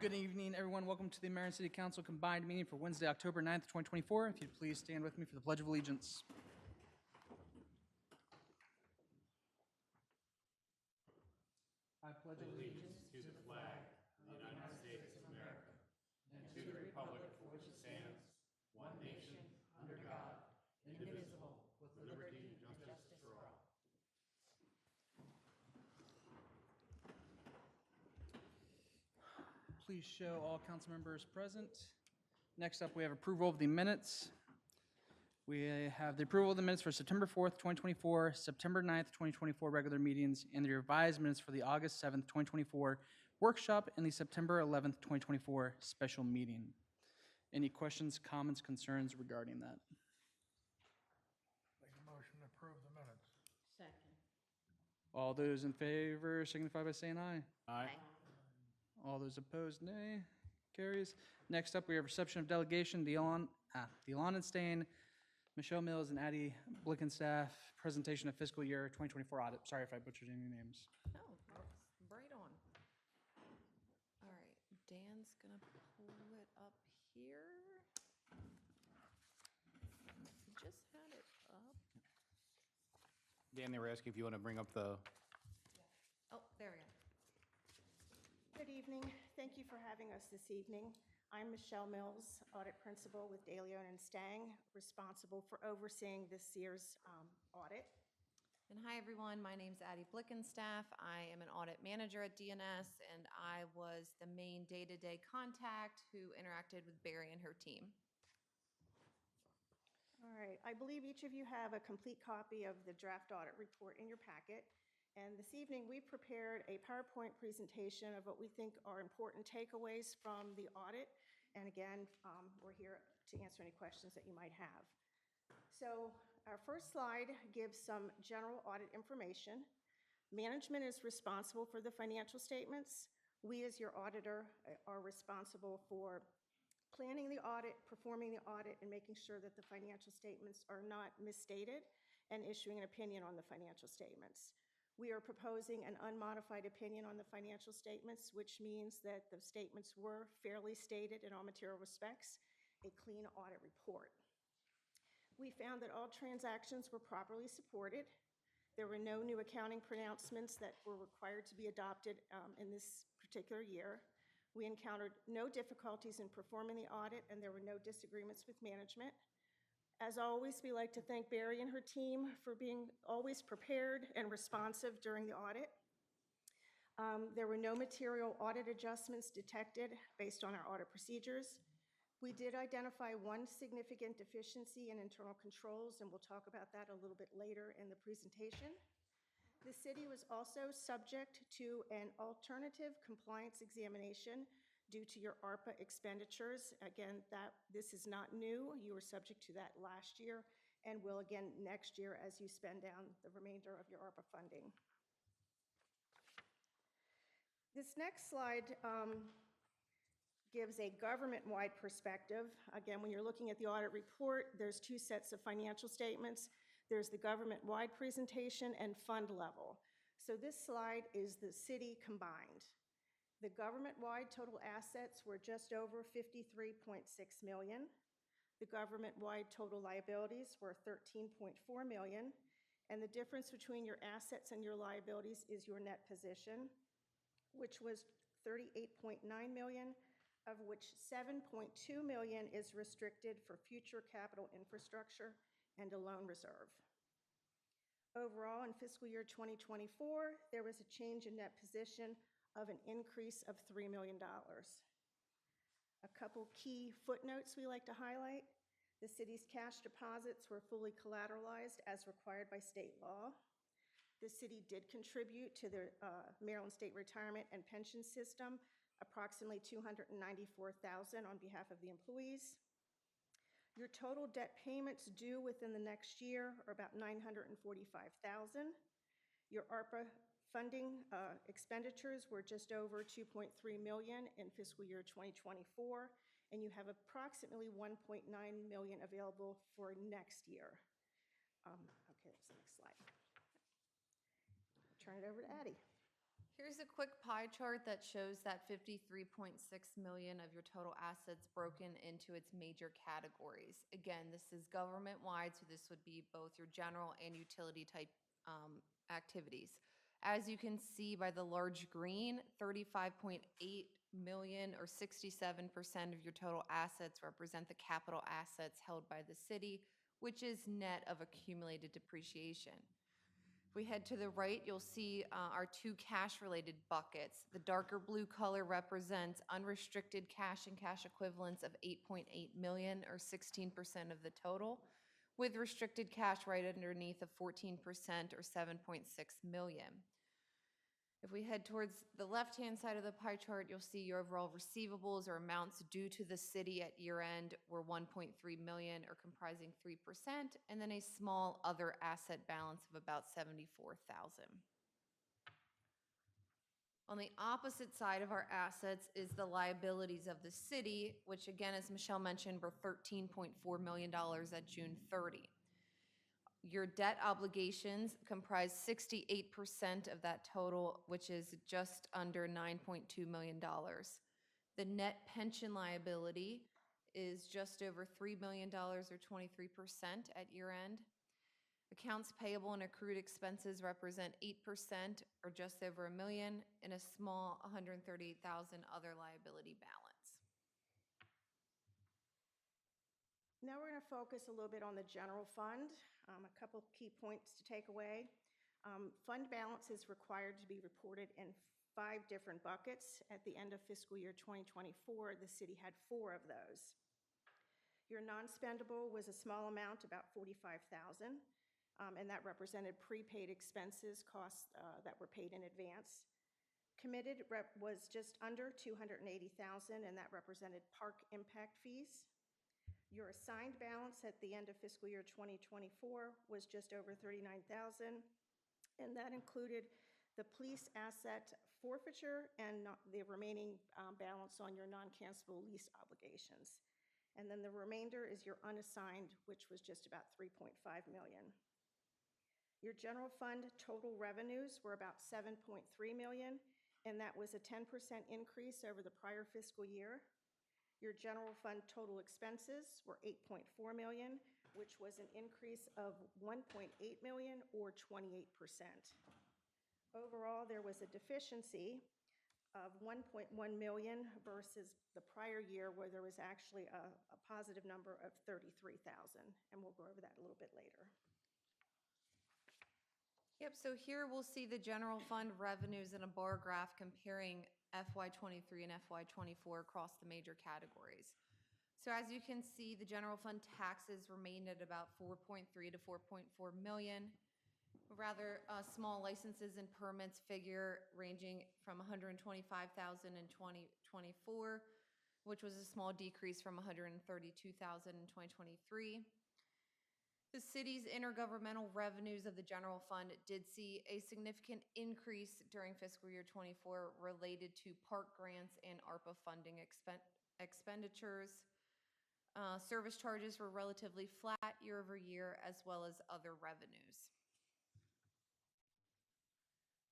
Good evening, everyone. Welcome to the Marion City Council combined meeting for Wednesday, October 9th, 2024. If you'd please stand with me for the Pledge of Allegiance. I pledge allegiance to the flag of the United States of America and to the republic for which it stands, one nation, under God, indivisible, with liberty and justice for all. Please show all council members present. Next up, we have approval of the minutes. We have the approval of the minutes for September 4th, 2024, September 9th, 2024 regular meetings, and the revised minutes for the August 7th, 2024 workshop and the September 11th, 2024 special meeting. Any questions, comments, concerns regarding that? Make a motion to approve the minutes. Second. All those in favor signify by saying aye. Aye. All those opposed, nay. Carries. Next up, we have reception of delegation, Delon and Stain, Michelle Mills, and Addie Blickenstaff, presentation of fiscal year 2024 audit. Sorry if I butchered any names. No, that's right on. All right, Dan's gonna pull it up here. Just had it up. Dan, they were asking if you want to bring up the... Oh, there we go. Good evening. Thank you for having us this evening. I'm Michelle Mills, Audit Principal with DeLeon and Stang, responsible for overseeing this year's audit. And hi, everyone. My name's Addie Blickenstaff. I am an audit manager at DNS, and I was the main day-to-day contact who interacted with Barry and her team. All right. I believe each of you have a complete copy of the draft audit report in your packet. And this evening, we prepared a PowerPoint presentation of what we think are important takeaways from the audit. And again, we're here to answer any questions that you might have. So our first slide gives some general audit information. Management is responsible for the financial statements. We, as your auditor, are responsible for planning the audit, performing the audit, and making sure that the financial statements are not misstated, and issuing an opinion on the financial statements. We are proposing an unmodified opinion on the financial statements, which means that the statements were fairly stated in all material respects, a clean audit report. We found that all transactions were properly supported. There were no new accounting pronouncements that were required to be adopted in this particular year. We encountered no difficulties in performing the audit, and there were no disagreements with management. As always, we like to thank Barry and her team for being always prepared and responsive during the audit. There were no material audit adjustments detected based on our audit procedures. We did identify one significant deficiency in internal controls, and we'll talk about that a little bit later in the presentation. The city was also subject to an alternative compliance examination due to your ARPA expenditures. Again, this is not new. You were subject to that last year and will again next year as you spend down the remainder of your ARPA funding. This next slide gives a government-wide perspective. Again, when you're looking at the audit report, there's two sets of financial statements. There's the government-wide presentation and fund level. So this slide is the city combined. The government-wide total assets were just over $53.6 million. The government-wide total liabilities were $13.4 million. And the difference between your assets and your liabilities is your net position, which was $38.9 million, of which $7.2 million is restricted for future capital infrastructure and a loan reserve. Overall, in fiscal year 2024, there was a change in net position of an increase of $3 million. A couple key footnotes we like to highlight. The city's cash deposits were fully collateralized as required by state law. The city did contribute to the Maryland State Retirement and Pension System, approximately $294,000 on behalf of the employees. Your total debt payments due within the next year are about $945,000. Your ARPA funding expenditures were just over $2.3 million in fiscal year 2024, and you have approximately $1.9 million available for next year. Okay, that's the next slide. I'll turn it over to Addie. Here's a quick pie chart that shows that 53.6 million of your total assets broken into its major categories. Again, this is government-wide, so this would be both your general and utility type activities. As you can see by the large green, 35.8 million or 67% of your total assets represent the capital assets held by the city, which is net of accumulated depreciation. If we head to the right, you'll see our two cash-related buckets. The darker blue color represents unrestricted cash and cash equivalents of 8.8 million or 16% of the total, with restricted cash right underneath of 14% or 7.6 million. If we head towards the left-hand side of the pie chart, you'll see your overall receivables or amounts due to the city at year-end were 1.3 million or comprising 3%, and then a small other asset balance of about 74,000. On the opposite side of our assets is the liabilities of the city, which again, as Michelle mentioned, were $13.4 million at June 30. Your debt obligations comprise 68% of that total, which is just under $9.2 million. The net pension liability is just over $3 million or 23% at year end. Accounts payable and accrued expenses represent 8% or just over $1 million, and a small $138,000 other liability balance. Now we're going to focus a little bit on the general fund. A couple key points to take away. Fund balance is required to be reported in 5 different buckets. At the end of fiscal year 2024, the city had 4 of those. Your non-spendable was a small amount, about $45,000, and that represented prepaid expenses, costs that were paid in advance. Committed was just under $280,000, and that represented park impact fees. Your assigned balance at the end of fiscal year 2024 was just over $39,000, and that included the police asset forfeiture and the remaining balance on your non-cancelable lease obligations. And then the remainder is your unassigned, which was just about $3.5 million. Your general fund total revenues were about $7.3 million, and that was a 10% increase over the prior fiscal year. Your general fund total expenses were $8.4 million, which was an increase of $1.8 million or 28%. Overall, there was a deficiency of $1.1 million versus the prior year, where there was actually a positive number of $33,000, and we'll go over that a little bit later. Yep, so here we'll see the general fund revenues in a bar graph comparing FY23 and FY24 across the major categories. So as you can see, the general fund taxes remained at about 4.3 to 4.4 million. Rather small licenses and permits figure ranging from 125,000 in 2024, which was a small decrease from 132,000 in 2023. The city's intergovernmental revenues of the general fund did see a significant increase during fiscal year 24 related to park grants and ARPA funding expenditures. Service charges were relatively flat year over year, as well as other revenues.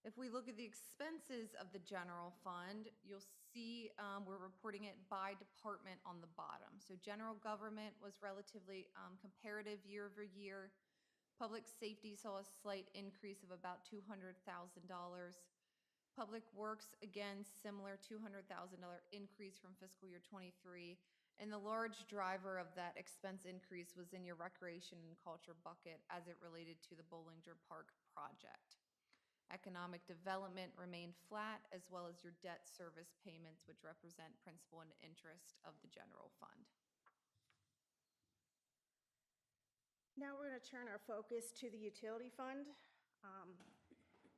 If we look at the expenses of the general fund, you'll see we're reporting it by department on the bottom. So general government was relatively comparative year over year. Public safety saw a slight increase of about $200,000. Public works, again, similar $200,000 increase from fiscal year 23. And the large driver of that expense increase was in your recreation and culture bucket as it related to the Bollinger Park project. Economic development remained flat, as well as your debt service payments, which represent principal and interest of the general fund. Now we're going to turn our focus to the utility fund.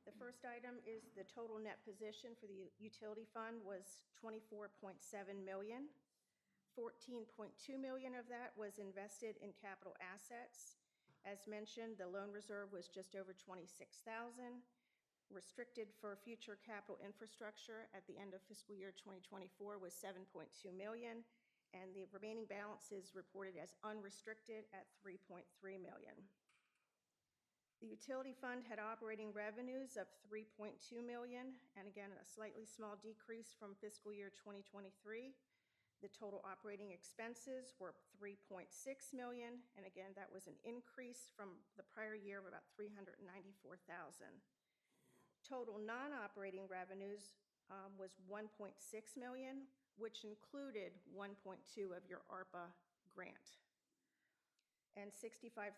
The first item is the total net position for the utility fund was $24.7 million. $14.2 million of that was invested in capital assets. As mentioned, the loan reserve was just over $26,000. Restricted for future capital infrastructure at the end of fiscal year 2024 was $7.2 million, and the remaining balance is reported as unrestricted at $3.3 million. The utility fund had operating revenues of $3.2 million, and again, a slightly small decrease from fiscal year 2023. The total operating expenses were $3.6 million, and again, that was an increase from the prior year of about $394,000. Total non-operating revenues was $1.6 million, which included $1.2 of your ARPA grant, and $65,000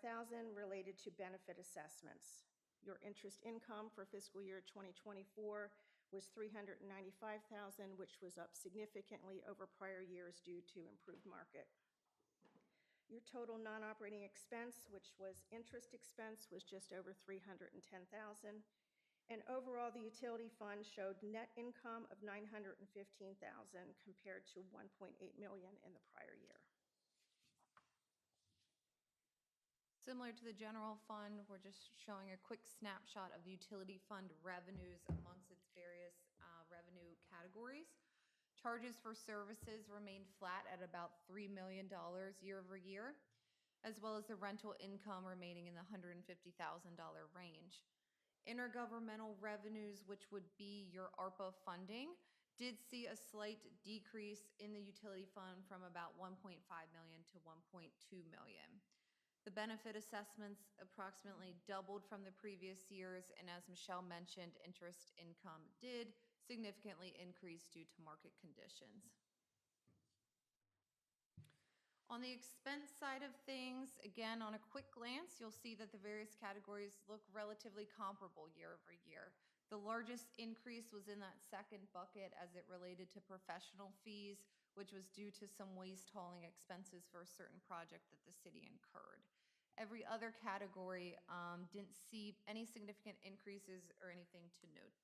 related to benefit assessments. Your interest income for fiscal year 2024 was $395,000, which was up significantly over prior years due to improved market. Your total non-operating expense, which was interest expense, was just over $310,000. And overall, the utility fund showed net income of $915,000 compared to $1.8 million in the prior year. Similar to the general fund, we're just showing a quick snapshot of the utility fund revenues amongst its various revenue categories. Charges for services remained flat at about $3 million year over year, as well as the rental income remaining in the $150,000 range. Intergovernmental revenues, which would be your ARPA funding, did see a slight decrease in the utility fund from about $1.5 million to $1.2 million. The benefit assessments approximately doubled from the previous years, and as Michelle mentioned, interest income did significantly increase due to market conditions. On the expense side of things, again, on a quick glance, you'll see that the various categories look relatively comparable year over year. The largest increase was in that second bucket as it related to professional fees, which was due to some waste hauling expenses for a certain project that the city incurred. Every other category didn't see any significant increases or anything to note.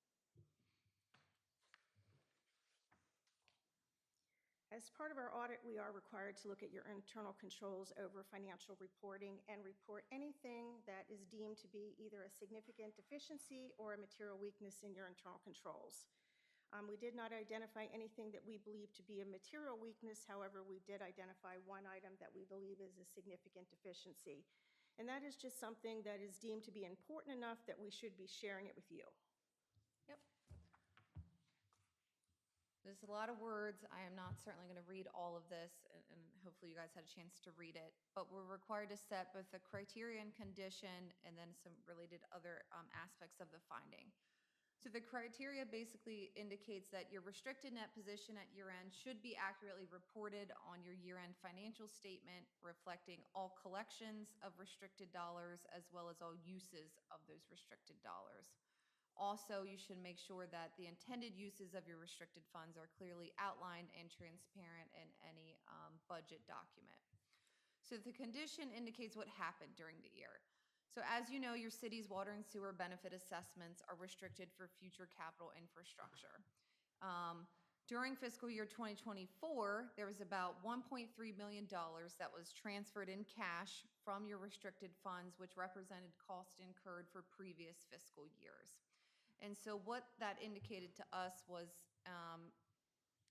As part of our audit, we are required to look at your internal controls over financial reporting and report anything that is deemed to be either a significant deficiency or a material weakness in your internal controls. We did not identify anything that we believe to be a material weakness. However, we did identify one item that we believe is a significant deficiency. And that is just something that is deemed to be important enough that we should be sharing it with you. Yep. There's a lot of words. I am not certainly going to read all of this, and hopefully you guys had a chance to read it. But we're required to set both the criteria and condition and then some related other aspects of the finding. So the criteria basically indicates that your restricted net position at year-end should be accurately reported on your year-end financial statement, reflecting all collections of restricted dollars as well as all uses of those restricted dollars. Also, you should make sure that the intended uses of your restricted funds are clearly outlined and transparent in any budget document. So the condition indicates what happened during the year. So as you know, your city's water and sewer benefit assessments are restricted for future capital infrastructure. During fiscal year 2024, there was about $1.3 million that was transferred in cash from your restricted funds, which represented cost incurred for previous fiscal years. And so what that indicated to us was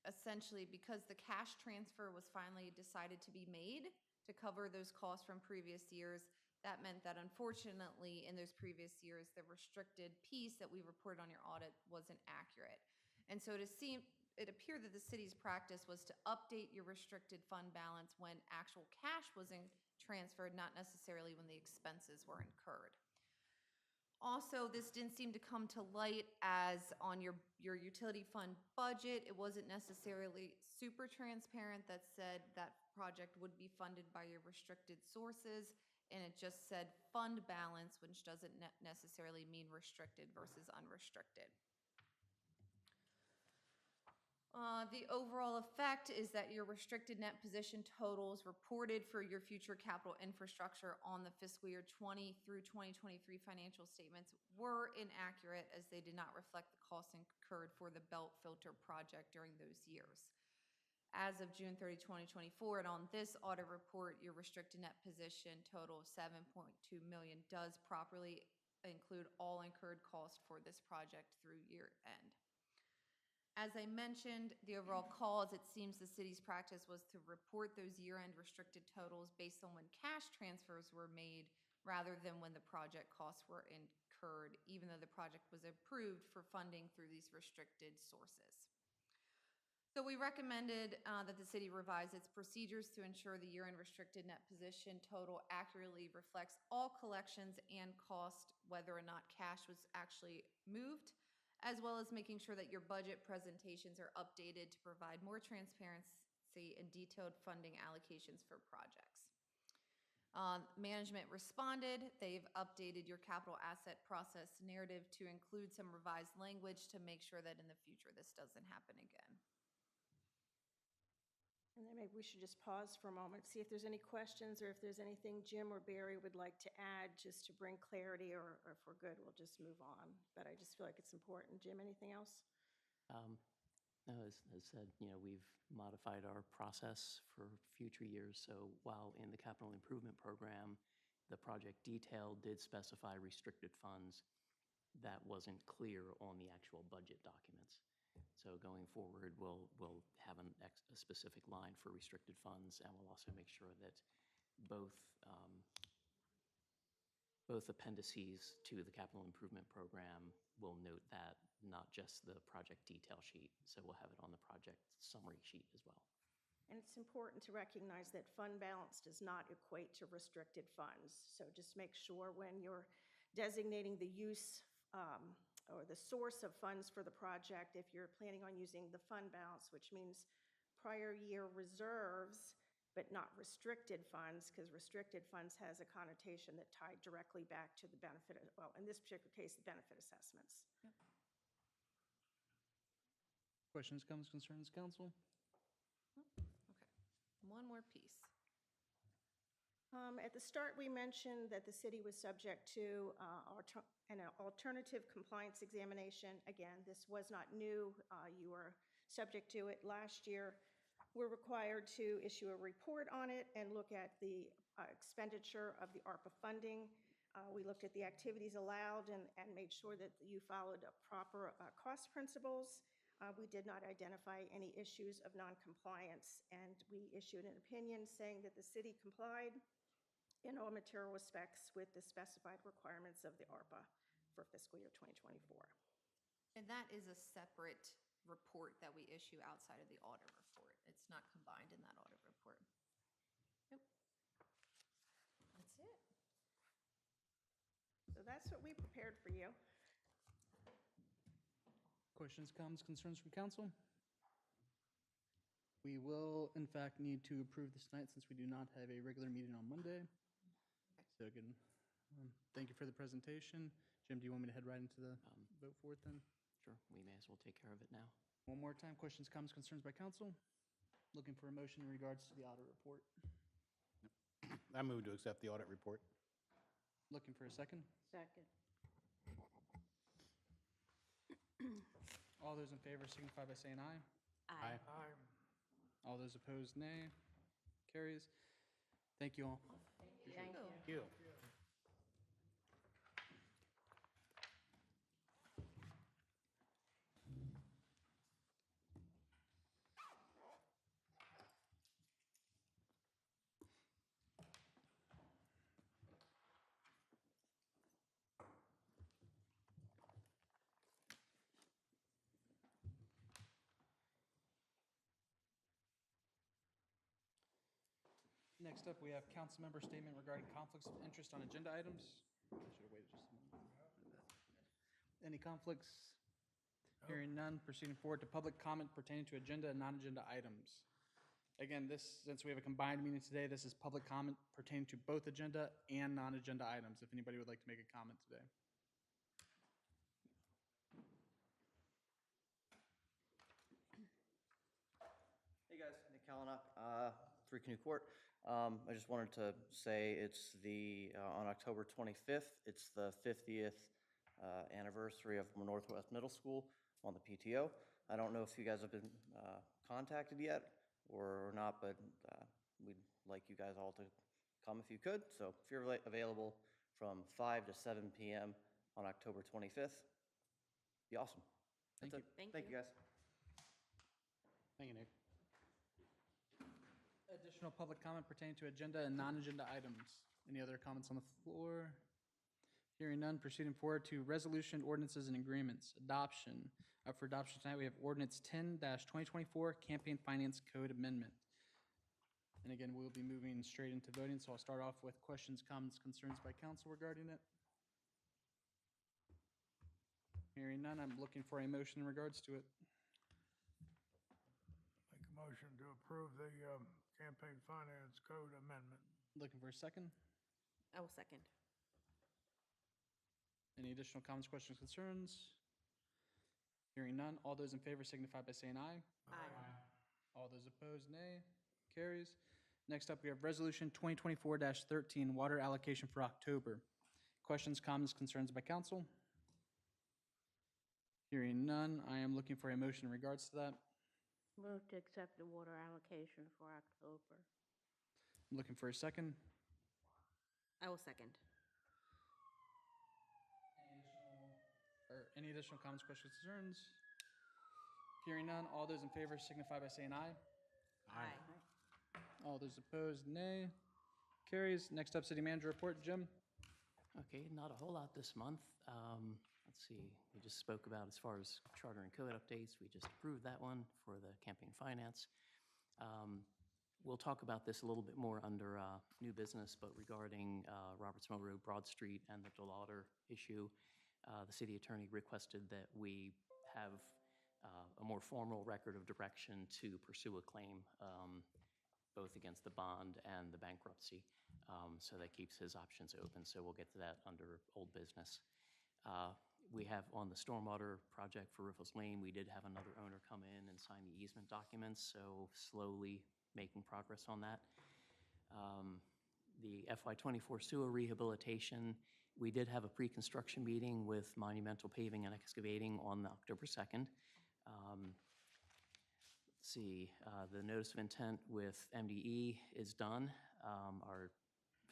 essentially because the cash transfer was finally decided to be made to cover those costs from previous years, that meant that unfortunately in those previous years, the restricted piece that we reported on your audit wasn't accurate. And so it appeared that the city's practice was to update your restricted fund balance when actual cash was transferred, not necessarily when the expenses were incurred. Also, this didn't seem to come to light as on your utility fund budget. It wasn't necessarily super transparent that said that project would be funded by your restricted sources, and it just said fund balance, which doesn't necessarily mean restricted versus unrestricted. The overall effect is that your restricted net position totals reported for your future capital infrastructure on the fiscal year 20 through 2023 financial statements were inaccurate, as they did not reflect the costs incurred for the belt filter project during those years. As of June 30, 2024, and on this audit report, your restricted net position total of $7.2 million does properly include all incurred costs for this project through year end. As I mentioned, the overall cause, it seems the city's practice was to report those year-end restricted totals based on when cash transfers were made rather than when the project costs were incurred, even though the project was approved for funding through these restricted sources. So we recommended that the city revise its procedures to ensure the year-end restricted net position total accurately reflects all collections and cost, whether or not cash was actually moved, as well as making sure that your budget presentations are updated to provide more transparency and detailed funding allocations for projects. Management responded. They've updated your capital asset process narrative to include some revised language to make sure that in the future this doesn't happen again. And then maybe we should just pause for a moment, see if there's any questions or if there's anything Jim or Barry would like to add just to bring clarity, or if we're good, we'll just move on. But I just feel like it's important. Jim, anything else? No, as said, we've modified our process for future years. So while in the capital improvement program, the project detail did specify restricted funds, that wasn't clear on the actual budget documents. So going forward, we'll have a specific line for restricted funds, and we'll also make sure that both appendices to the capital improvement program will note that, not just the project detail sheet. So we'll have it on the project summary sheet as well. And it's important to recognize that fund balance does not equate to restricted funds. So just make sure when you're designating the use or the source of funds for the project, if you're planning on using the fund balance, which means prior year reserves, but not restricted funds, because restricted funds has a connotation that tied directly back to the benefit, well, in this particular case, the benefit assessments. Yep. Questions, comments, concerns, council? Okay, one more piece. At the start, we mentioned that the city was subject to an alternative compliance examination. Again, this was not new. You were subject to it last year. We're required to issue a report on it and look at the expenditure of the ARPA funding. We looked at the activities allowed and made sure that you followed proper cost principles. We did not identify any issues of noncompliance, and we issued an opinion saying that the city complied in all material respects with the specified requirements of the ARPA for fiscal year 2024. And that is a separate report that we issue outside of the audit report. It's not combined in that audit report. Yep. That's it. So that's what we prepared for you. Questions, comments, concerns from council? We will, in fact, need to approve this tonight since we do not have a regular meeting on Monday. So again, thank you for the presentation. Jim, do you want me to head right into the vote for it then? Sure, we may as well take care of it now. One more time, questions, comments, concerns by council? Looking for a motion in regards to the audit report. I move to accept the audit report. Looking for a second? Second. All those in favor signify by saying aye. Aye. Aye. All those opposed, nay. Carries. Thank you all. Thank you. Thank you. Next up, we have council member statement regarding conflicts of interest on agenda items. I should have waited just a moment. Any conflicts? Hearing none, proceeding forward to public comment pertaining to agenda and non-agenda items. Again, since we have a combined meeting today, this is public comment pertaining to both agenda and non-agenda items, if anybody would like to make a comment today. Hey guys, Nick Kalanock, 3 Canoe Court. I just wanted to say it's on October 25th, it's the 50th anniversary of Northwest Middle School on the PTO. I don't know if you guys have been contacted yet or not, but we'd like you guys all to come if you could. So if you're available from 5 to 7 p.m. on October 25th, be awesome. Thank That's you. it. Thank you guys. Thank you, Nick. Additional public comment pertaining to agenda and non-agenda items. Any other comments on the floor? Hearing none, proceeding forward to resolution, ordinances, and agreements. Adoption. Up for adoption tonight, we have ordinance 10-2024 Campaign Finance Code Amendment. And again, we'll be moving straight into voting, so I'll start off with questions, comments, concerns by council regarding it. Hearing none, I'm looking for a motion in regards to it. Make a motion to approve the campaign finance code amendment. Looking for a second. I will second. Any additional comments, questions, concerns? Hearing none, all those in favor signify by saying aye. Aye. All those opposed, nay. Carries. Next up, we have Resolution 2024-13, Water Allocation for October. Questions, comments, concerns by council? Hearing none, I am looking for a motion in regards to that. Move to accept the water allocation for October. I'm looking for a second. I will second. Any additional comments, questions, concerns? Hearing none, all those in favor signify by saying aye. Aye. All those opposed, nay. Carries. Next up, City Manager Report. Jim? Okay, not a whole lot this month. Let's see, we just spoke about as far as charter and code updates. We just approved that one for the campaign finance. We'll talk about this a little bit more under new business, but regarding Roberts Mill Road, Broad Street, and the DeLauder issue, the city attorney requested that we have a more formal record of direction to pursue a claim, both against the bond and the bankruptcy. So that keeps his options open. So we'll get to that under old business. We have on the stormwater project for Riffles Lane, we did have another owner come in and sign the easement documents, so slowly making progress on that. The FY24 sewer rehabilitation, we did have a pre-construction meeting with Monumental Paving and Excavating on October 2nd. Let's see, the notice of intent with MDE is done.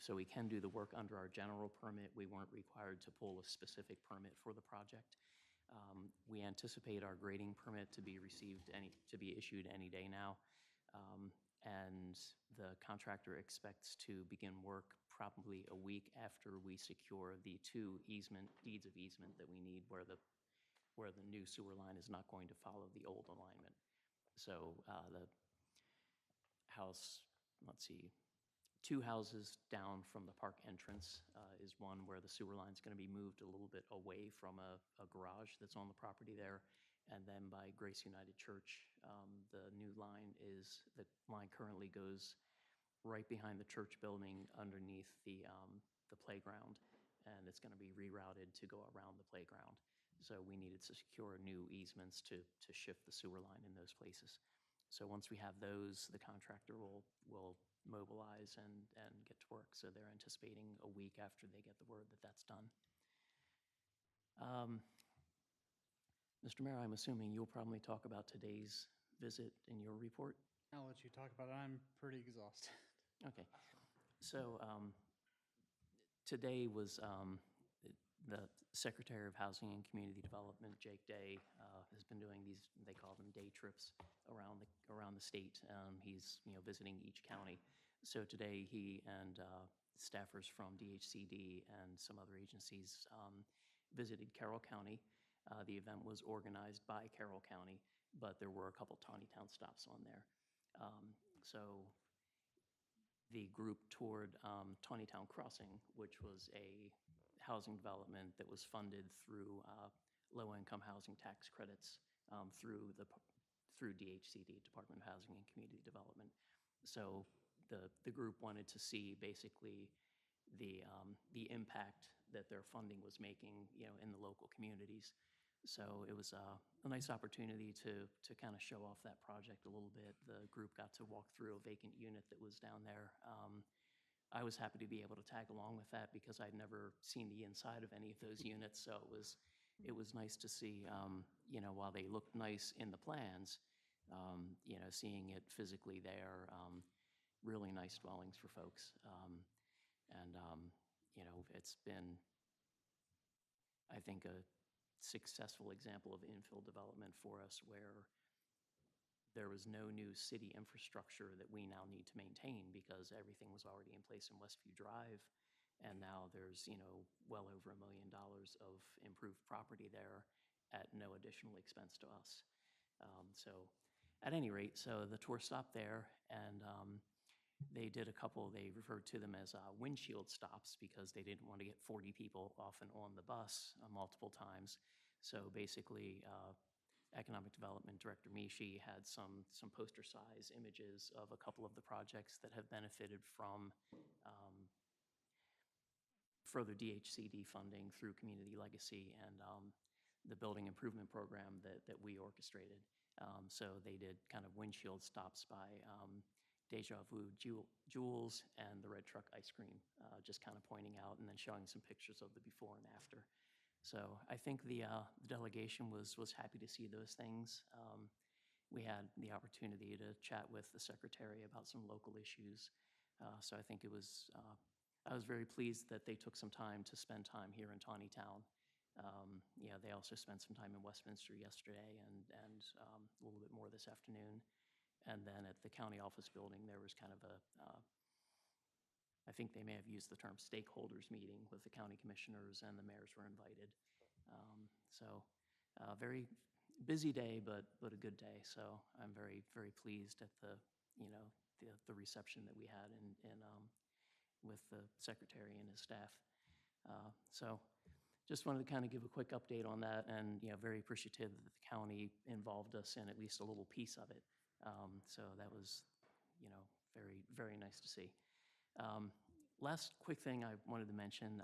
So we can do the work under our general permit. We weren't required to pull a specific permit for the project. We anticipate our grading permit to be issued any day now. And the contractor expects to begin work probably a week after we secure the two deeds of easement that we need where the new sewer line is not going to follow the old alignment. So the house, let's see, 2 houses down from the park entrance is one where the sewer line is going to be moved a little bit away from a garage that's on the property there. And then by Grace United Church, the line currently goes right behind the church building underneath the playground, and it's going to be rerouted to go around the playground. So we needed to secure new easements to shift the sewer line in those places. So once we have those, the contractor will mobilize and get to work. So they're anticipating a week after they get the word that that's done. Mr. Mayor, I'm assuming you'll probably talk about today's visit in your report? I'll let you talk about it. I'm pretty exhausted. Okay. So today was the Secretary of Housing and Community Development, Jake Day, has been doing these, they call them day trips around the state. He's visiting each county. So today he and staffers from DHCD and some other agencies visited Carroll County. The event was organized by Carroll County, but there were a couple Taneytown stops on there. So the group toured Taneytown Crossing, which was a housing development that was funded through low-income housing tax credits through DHCD, Department of Housing and Community Development. So the group wanted to see basically the impact that their funding was making, in the local communities. So it was a nice opportunity to kind of show off that project a little bit. The group got to walk through a vacant unit that was down there. I was happy to be able to tag along with that because I'd never seen the inside of any of those units. So it was nice to see, while they looked nice in the plans, seeing it physically there, really nice dwellings for folks. It's been, I think, a successful example of infill development for us where there was no new city infrastructure that we now need to maintain because everything was already in place in Westview Drive. And now there's, well over $1 million of improved property there at no additional expense to us. So at any rate, so the tour stopped there, and they did they referred to them as windshield stops because they didn't want to get 40 people off and on the bus multiple times. So basically, Economic Development Director Mishi had some poster size images of a couple of the projects that have benefited from further DHCD funding through Community Legacy and the building improvement program that we orchestrated. So they did kind of windshield stops by Deja Vu Jewels and the Red Truck Ice Cream, just kind of pointing out and then showing some pictures of the before and after. So I think the delegation was happy to see those things. We had the opportunity to chat with the secretary about some local issues. So I think I was very pleased that they took some time to spend time here in Taneytown. They also spent some time in Westminster yesterday and a little bit more this afternoon. And then at the county office building, there was kind of I think they may have used the term stakeholders meeting with the county commissioners, and the mayors were invited. Very busy day, but a good day. So I'm very, very pleased at the reception that we had with the secretary and his staff. So just wanted to kind of give a quick update on that, and very appreciative that the county involved us in at least a little piece of it. So that was very, very nice to see. Last quick thing I wanted to mention,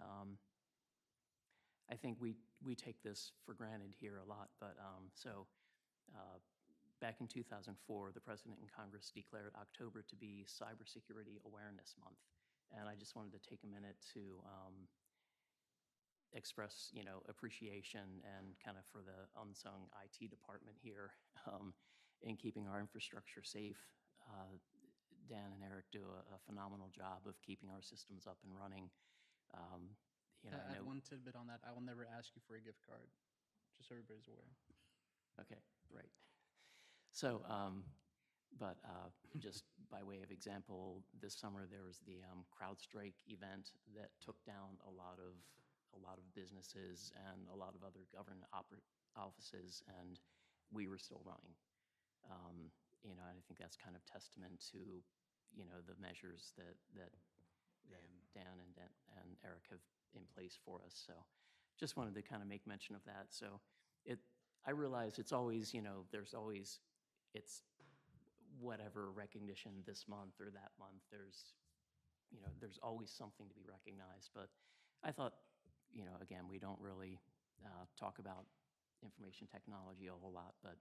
I think we take this for granted here a lot, but back in 2004, the President and Congress declared October to be Cybersecurity Awareness Month. And I just wanted to take a minute to express, appreciation and kind of for the unsung IT department here in keeping our infrastructure safe. Dan and Eric do a phenomenal job of keeping our systems up and running. I add one tidbit on that. I will never ask you for a gift card, just so everybody's aware. Okay, right. So, just by way of example, this summer there was the CrowdStrike event that took down a lot of businesses and a lot of other government offices, and we were still running. And I think that's kind of testament to the measures that Dan and Eric have in place for us. So, just wanted to kind of make mention of that. So, I realize it's always it's whatever recognition this month or that month. There's always something to be recognized. But I thought, again, we don't really talk about information technology a whole lot, but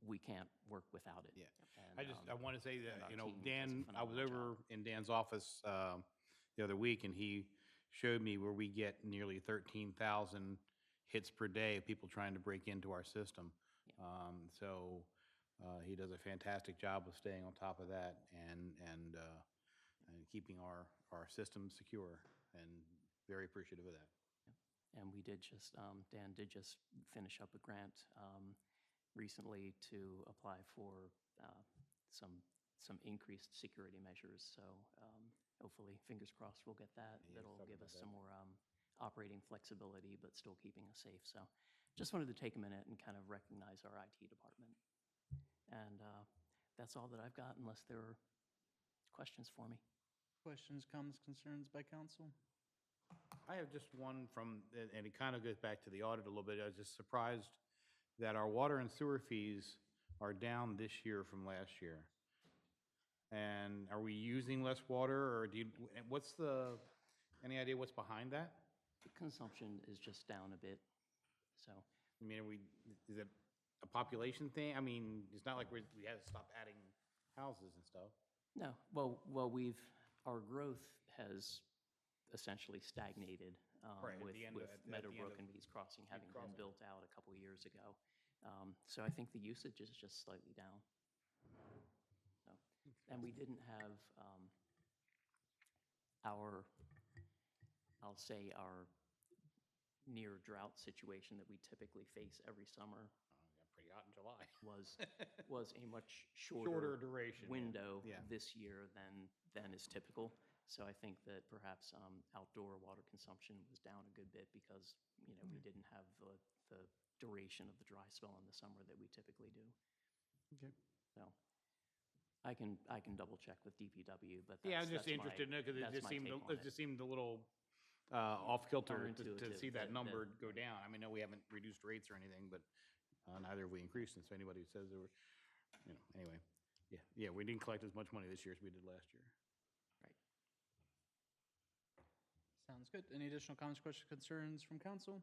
we can't work without it. Yeah. And, I want to say that, and our team does a Dan, I was phenomenal over in Dan's office the other week, and he showed me where we get nearly 13,000 hits per day of people trying to break into our system. So he does a fantastic job of staying on top of that and keeping our systems secure, and very appreciative of that. And we did just, Dan did just finish up a grant recently to apply for some increased security measures. So hopefully, fingers crossed, we'll get that. Yeah, That'll give us that. some more operating flexibility, but still keeping us safe. So just wanted to take a minute and kind of recognize our IT department. And that's all that I've got, unless there are questions for me. Questions, comments, concerns by council? I have just one and it kind of goes back to the audit a little bit. I was just surprised that our water and sewer fees are down this year from last year. And are we using less water, or any idea what's behind that? The consumption is just down a bit. So I mean, is it a population thing? I mean, it's not like we had to stop adding houses and stuff. no, well, our growth has essentially stagnated Right, at with the end of- at the end Meadowbrook of and Bees Crossing having been Crossing. built out a couple of years ago. So I think the usage is just slightly down. So, and we didn't have our near drought situation that we typically face every summer. got in July. was a much Shorter shorter duration, yeah. window Yeah. this year than is typical. So I think that perhaps outdoor water consumption was down a good bit because, you know, we didn't have the duration of the dry spell in the summer that we typically do. Okay. So I can double check with DPW, but Yeah, I was that's just interested, because it that's just my seemed, take on it just seemed a little off kilter to Counterintuitive see that that- number that- go down. I mean, no, we haven't reduced rates or anything, but neither have we increased them. So anybody who says they were, you know, anyway. Yeah, we didn't collect as much money this year as we did last year. Right. Sounds good. Any additional comments, questions, concerns from council?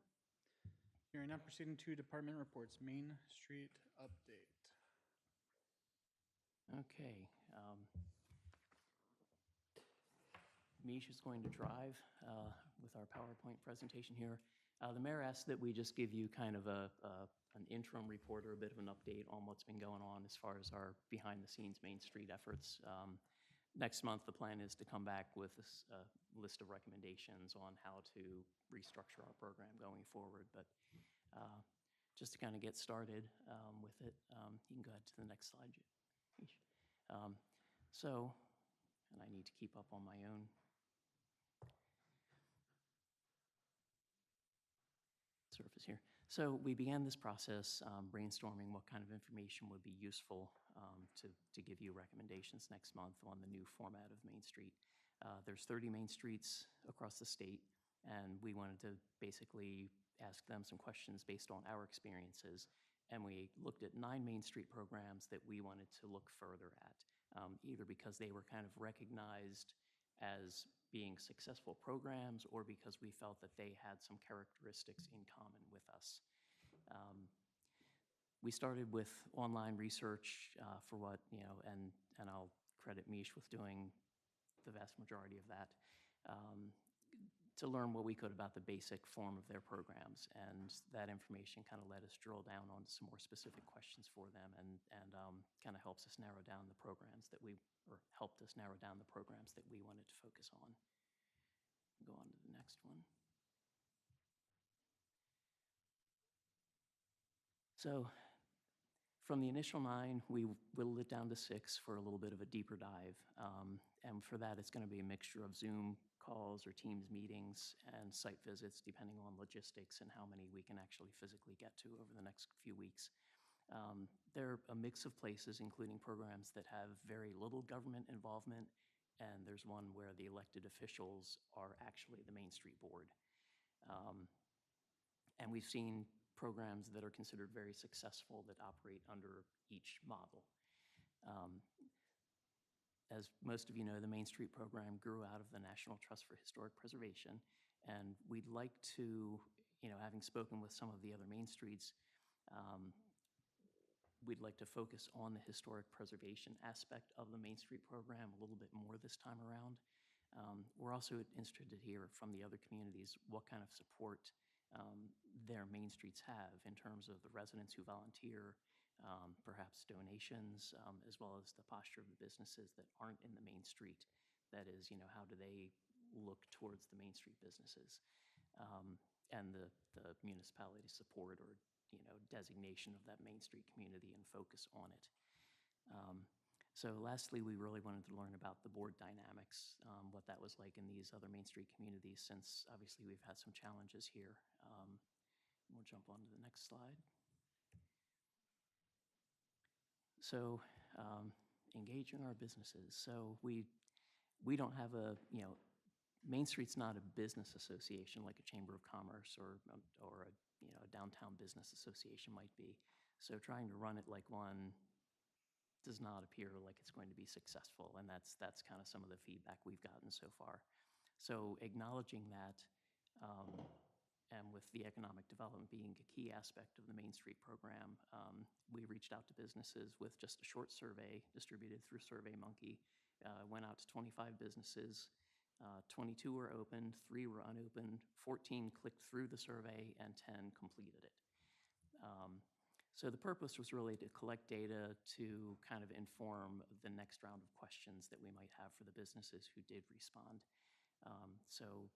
Hearing none, proceeding to department reports. Main Street update. Okay. Mish is going to drive with our PowerPoint presentation here. The mayor asked that we just give you kind of an interim report or a bit of an update on what's been going on as far as our behind-the-scenes Main Street efforts. Next month, the plan is to come back with a list of recommendations on how to restructure our program going forward. But just to kind of get started with it, you can go ahead to the next slide, Mish. And I need to keep up on my own. Surface here. So we began this process brainstorming what kind of information would be useful to give you recommendations next month on the new format of Main Street. There's 30 Main Streets across the state, and we wanted to basically ask them some questions based on our experiences. And we looked at 9 Main Street programs that we wanted to look further at, either because they were kind of recognized as being successful programs or because we felt that they had some characteristics in common with us. We started with online research for what, you know, and I'll credit Mish with doing the vast majority of that, to learn what we could about the basic form of their programs. And that information kind of let us drill down onto some more specific questions for them and kind of helps us narrow down the programs that helped us narrow down the programs that we wanted to focus on. Go on to the next one. So from the initial 9, we whittled it down to 6 for a little bit of a deeper dive. And for that, it's going to be a mixture of Zoom calls or Teams meetings and site visits, depending on logistics and how many we can actually physically get to over the next few weeks. They're a mix of places, including programs that have very little government involvement, and there's one where the elected officials are actually the Main Street Board. And we've seen programs that are considered very successful that operate under each model. As most of you know, the Main Street program grew out of the National Trust for Historic Preservation, and we'd like to, you know, having spoken with some of the other Main Streets, we'd like to focus on the historic preservation aspect of the Main Street program a little bit more this time around. We're also interested to hear from the other communities what kind of support their Main Streets have in terms of the residents who volunteer, perhaps donations, as well as the posture of the businesses that aren't in the Main Street. That is, you know, how do they look towards the Main Street businesses and the municipality support or, you know, designation of that Main Street community and focus on it. So lastly, we really wanted to learn about the board dynamics, what that was like in these other Main Street communities, since obviously we've had some challenges here. We'll jump on to the next slide. So engaging our businesses. So we don't have a, you know, Main Street's not a business association like a Chamber of Commerce or a, you know, a downtown business association might be. So trying to run it like one does not appear like it's going to be successful, and that's kind of some of the feedback we've gotten so far. So acknowledging that, and with the economic development being a key aspect of the Main Street program, we reached out to businesses with just a short survey distributed through SurveyMonkey. Went out to 25 businesses, 22 were opened, 3 were unopened, 14 clicked through the survey, and 10 completed it. So the purpose was really to collect data to kind of inform the next round of questions that we might have for the businesses who did respond. So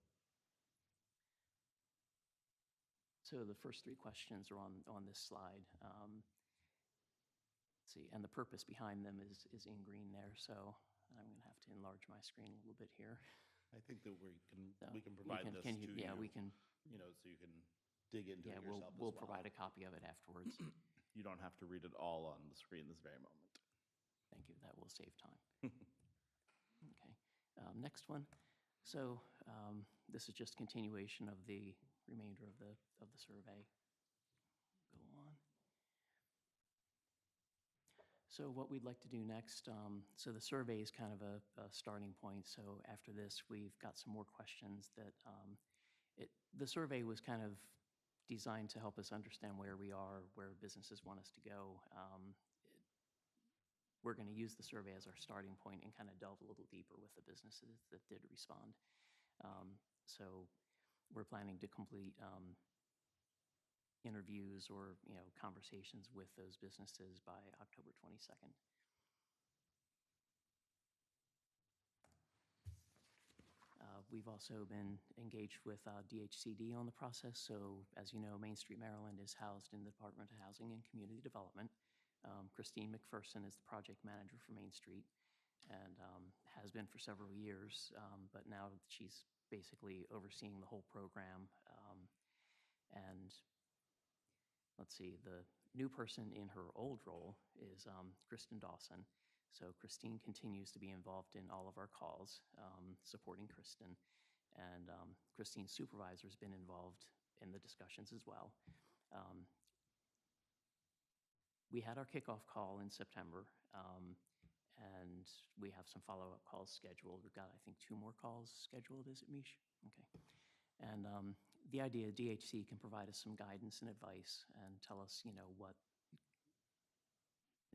the first 3 questions are on this slide. see, and the purpose behind them is in green there, so I'm going to have to enlarge my screen a little bit here. I think that we So can provide this to you. Yeah, we can, You know, so you can dig into yeah, it yourself as well. we'll provide a copy of it afterwards. You don't have to read it all on the screen this very moment. Thank you, that will save time. Okay, next one. So this is just continuation of the remainder of the survey. Go on. So what we'd like to do next, so the survey is kind of a starting point. So after this, we've got some more questions that the survey was kind of designed to help us understand where we are, where businesses want us to go. We're going to use the survey as our starting point and kind of delve a little deeper with the businesses that did respond. So we're planning to complete interviews or conversations with those businesses by October 22nd. We've also been engaged with DHCD on the process. So as you know, Main Street, Maryland is housed in the Department of Housing and Community Development. Christine McPherson is the project manager for Main Street and has been for several years, but now she's basically overseeing the whole program. And let's see, the new person in her old role is Kristen Dawson. So Christine continues to be involved in all of our calls, supporting Kristen. And Christine's supervisor has been involved in the discussions as well. We had our kickoff call in September, and we have some follow-up calls scheduled. We've got, I think, 2 more calls scheduled, is it, Mish? Okay. And the idea DHC can provide us some guidance and advice and tell us,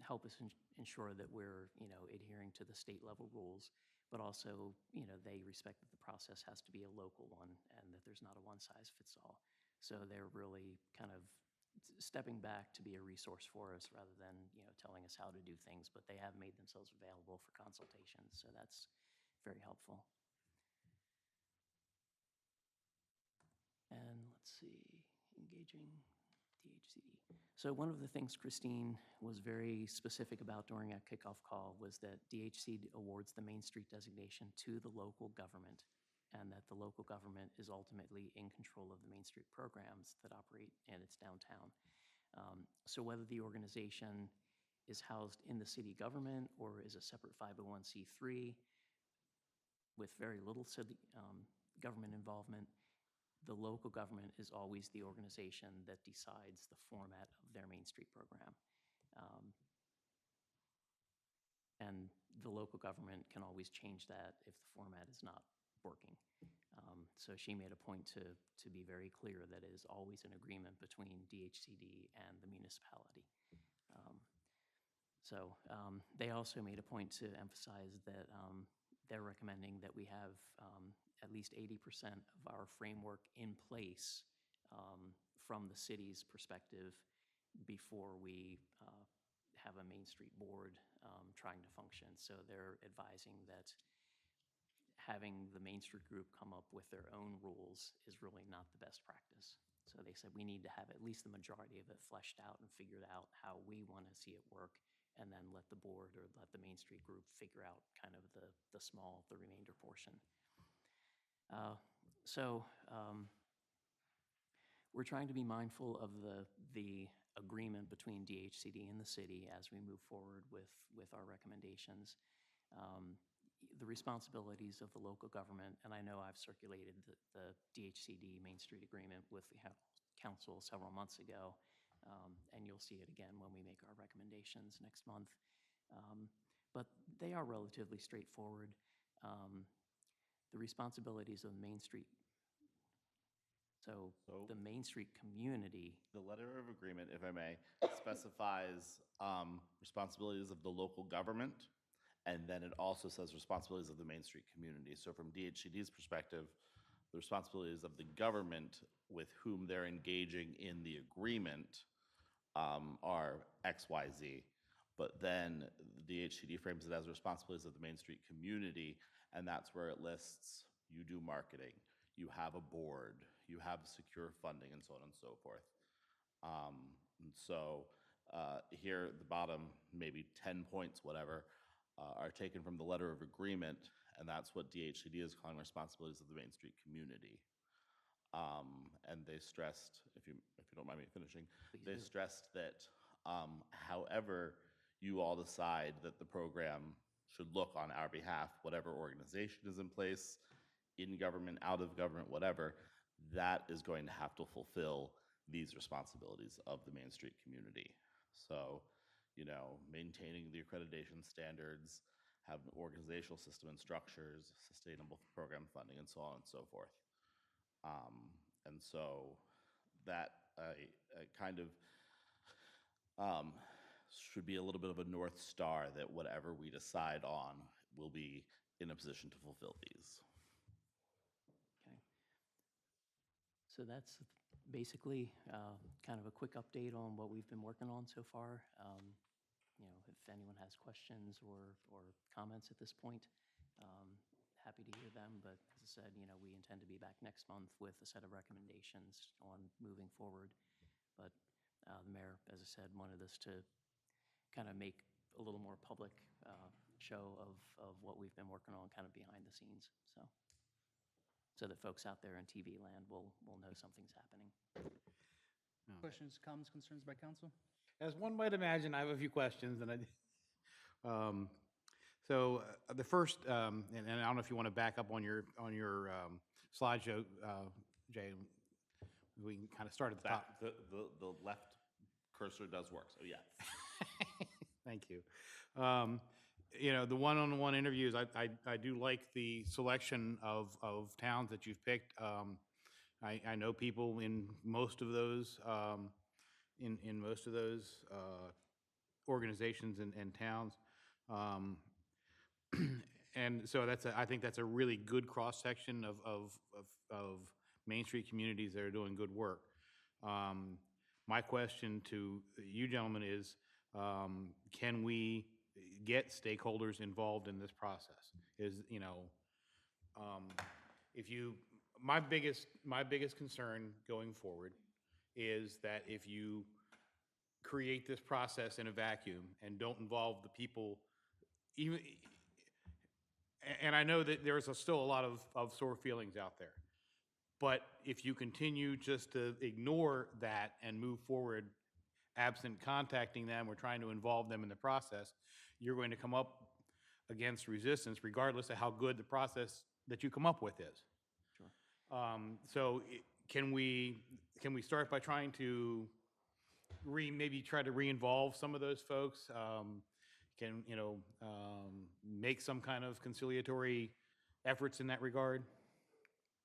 help us ensure that we're, adhering to the state level rules, but also, they respect that the process has to be a local one and that there's not a one size fits all. So they're really kind of stepping back to be a resource for us rather than, telling us how to do things, but they have made themselves available for consultations. So that's very helpful. And let's see, engaging DHCD. So one of the things Christine was very specific about during our kickoff call was that DHCD awards the Main Street designation to the local government, and that the local government is ultimately in control of the Main Street programs that operate in its downtown. So whether the organization is housed in the city government or is a separate 501c3 with very little city government involvement, the local government is always the organization that decides the format of their Main Street program. And the local government can always change that if the format is not working. So she made a point to be very clear that it is always an agreement between DHCD and the municipality. They also made a point to emphasize that they're recommending that we have at least 80% of our framework in place from the city's perspective before we have a Main Street board trying to function. So they're advising that having the Main Street group come up with their own rules is really not the best practice. So they said we need to have at least the majority of it fleshed out and figured out how we want to see it work, and then let the board or let the Main Street group figure out kind of the remainder portion. We're trying to be mindful of the agreement between DHCD and the city as we move forward with our recommendations. The responsibilities of the local government, and I know I've circulated the DHCD Main Street Agreement with the council several months ago, and you'll see it again when we make our recommendations next month. But they are relatively straightforward. The responsibilities of Main Street. So the Main Street community. The letter of agreement, if I may, specifies responsibilities of the local government, and then it also says responsibilities of the Main Street community. So from DHCD's perspective, the responsibilities of the government with whom they're engaging in the agreement are X, Y, Z. But then DHCD frames it as responsibilities of the Main Street community, and that's where it lists you do marketing, you have a board, you have secure funding, and so on and so forth. Here at the bottom, maybe 10 points, whatever, are taken from the letter of agreement, and that's what DHCD is calling responsibilities of the Main Street community. And they stressed, if you don't mind me finishing, they stressed that however you all decide that the program should look on our behalf, whatever organization is in place, in government, out of government, whatever, that is going to have to fulfill these responsibilities of the Main Street community. So, maintaining the accreditation standards, have an organizational system and structures, sustainable program funding, and so on and so forth. And so that kind of should be a little bit of a North Star that whatever we decide on will be in a position to fulfill these. Okay. So that's basically kind of a quick update on what we've been working on so far. If anyone has questions or comments at this point, happy to hear them. But as I said, we intend to be back next month with a set of recommendations on moving forward. But the mayor, as I said, wanted us to kind of make a little more public show of what we've been working on kind of behind the scenes. So that folks out there in TV land will know something's happening. Questions, comments, concerns by council? As one might imagine, I have a few questions, and the first, and I don't know if you want to back up on your slideshow, Jay. We can kind of start at the top. The left cursor does work, so yes. Thank you. The one-on-one interviews, I do like the selection of towns that you've picked. I know people in most of those organizations and towns, and so I think that's a really good cross section of Main Street communities that are doing good work. My question to you gentlemen is, can we get stakeholders involved in this process? My biggest concern going forward is that if you create this process in a vacuum and don't involve the people, and I know that there's still a lot of sore feelings out there, but if you continue just to ignore that and move forward absent contacting them or trying to involve them in the process, you're going to come up against resistance regardless of how good the process that you come up with is. Sure. Can we start by trying to maybe try to re-involve some of those folks? Make some kind of conciliatory efforts in that regard?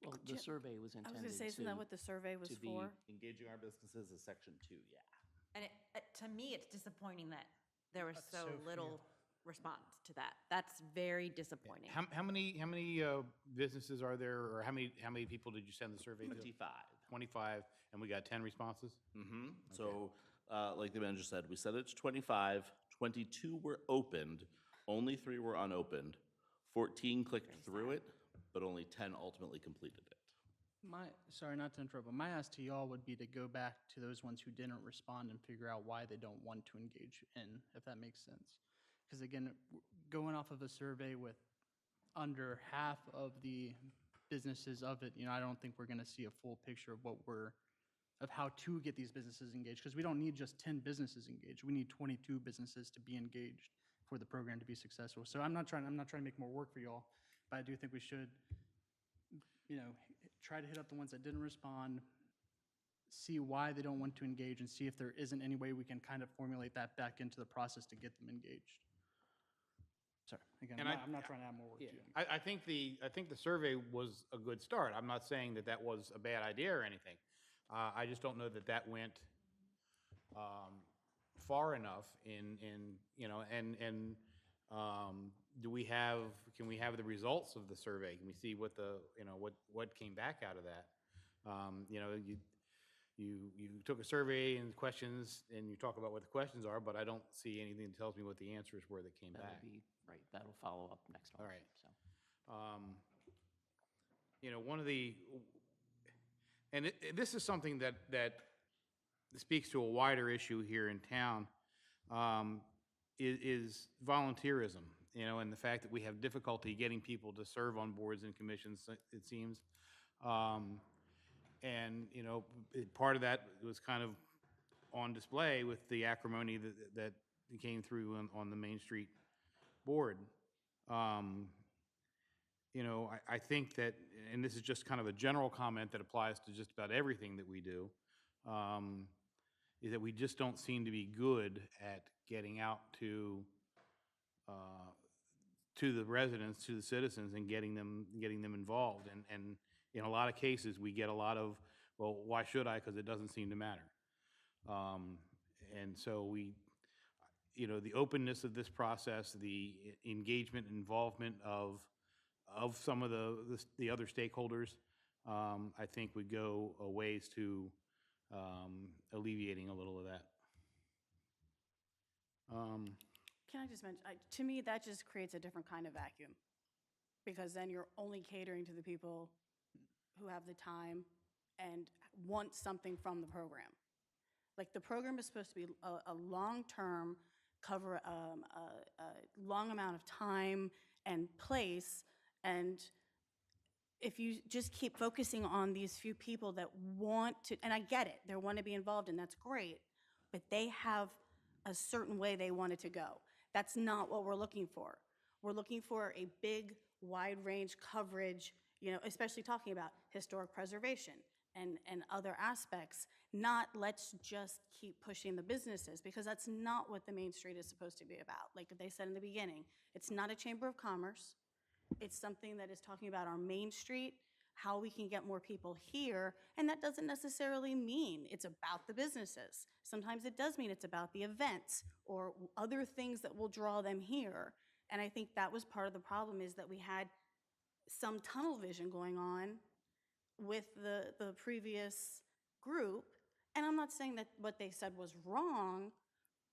Well, the survey was I was intended going to say, isn't that what the survey was to be for? Engaging our businesses is section 2, yeah. And to me, it's disappointing that there was so so little response to that. That's very disappointing. How many businesses are there, or how many people did you send the survey to? 25. 25, and we got 10 responses? Mm-hmm. So, like the manager said, we set it to 25. 22 were opened. Only 3 were unopened. 14 clicked through it, but only 10 ultimately completed it. Sorry, not to interrupt, but my ask to y'all would be to go back to those ones who didn't respond and figure out why they don't want to engage in, if that makes sense. Because again, going off of a survey with under half of the businesses of it, I don't think we're going to see a full picture of how to get these businesses engaged. Because we don't need just 10 businesses engaged. We need 22 businesses to be engaged for the program to be successful. So I'm not trying to make more work for y'all, but I do think we should, try to hit up the ones that didn't respond, see why they don't want to engage, and see if there isn't any way we can kind of formulate that back into the process to get them engaged. Sorry, again, I'm not trying to add more work to you. I think the survey was a good start. I'm not saying that was a bad idea or anything. I just don't know that went far enough can we have the results of the survey? Can we see what what came back out of that? You took a survey and questions, and you talk about what the questions are, but I don't see anything that tells me what the answers were that came back. That'll be right. That'll follow up next month. All right. So, One of the, and this is something that speaks to a wider issue here in town, is volunteerism, and the fact that we have difficulty getting people to serve on boards and commissions, it seems. And, part of that was kind of on display with the acrimony that came through on the Main Street board. I think that, and this is just kind of a general comment that applies to just about everything that we do, is that we just don't seem to be good at getting out to the residents, to the citizens, and getting them involved. And in a lot of cases, we get a lot of, well, why should I? Because it doesn't seem to matter. And so the openness of this process, the engagement, involvement of some of the other stakeholders, I think would go a ways to alleviating a little of that. Can I just mention, to me, that just creates a different kind of vacuum, because then you're only catering to the people who have the time and want something from the program. Like, the program is supposed to be a long-term, cover a long amount of time and place, and if you just keep focusing on these few people that want to, and I get it, they want to be involved, and that's great, but they have a certain way they want it to go. That's not what we're looking for. We're looking for a big, wide range coverage, especially talking about historic preservation and other aspects, not let's just keep pushing the businesses, because that's not what the Main Street is supposed to be about. Like they said in the beginning, it's not a chamber of commerce. It's something that is talking about our Main Street, how we can get more people here, and that doesn't necessarily mean it's about the businesses. Sometimes it does mean it's about the events or other things that will draw them here. And I think that was part of the problem, is that we had some tunnel vision going on with the previous group. And I'm not saying that what they said was wrong,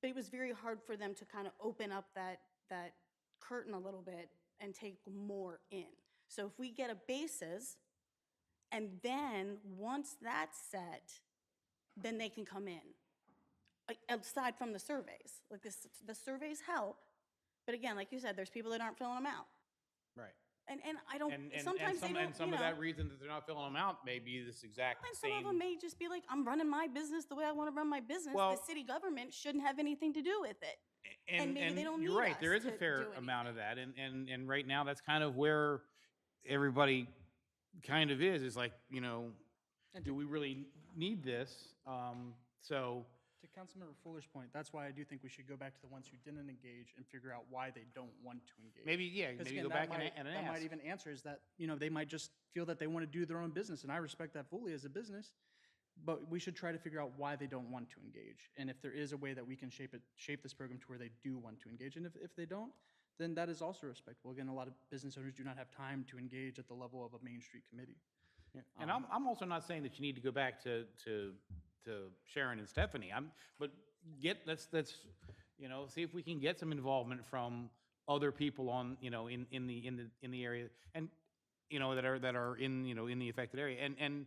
but it was very hard for them to kind of open up that curtain a little bit and take more in. So if we get a basis, and then once that's set, then they can come in. Aside from the surveys, like the surveys help, but again, like you said, there's people that aren't filling them out. Right. And I don't, sometimes they don't, some of that reason that they're not filling them out may be this exact and same. some of them may just be like, I'm running my business the way I want to run my business. Well, the city government shouldn't have anything to do with it. And maybe they don't you're need right, us there is a to fair do amount of that, and right now, that's kind of where everybody kind of is like, do we really need this? So. To Councilmember Fuller's point, that's why I do think we should go back to the ones who didn't engage and figure out why they don't want to engage. Maybe Again, go back and that ask. might even answer is that, they might just feel that they want to do their own business, and I respect that fully as a business, but we should try to figure out why they don't want to engage. And if there is a way that we can shape this program to where they do want to engage, and if they don't, then that is also respectable. Again, a lot of business owners do not have time to engage at the level of a Main Street committee. Yeah. And I'm also not saying that you need to go back to Sharon and Stephanie. But let's see if we can get some involvement from other people on in the area, and that are in the affected area, and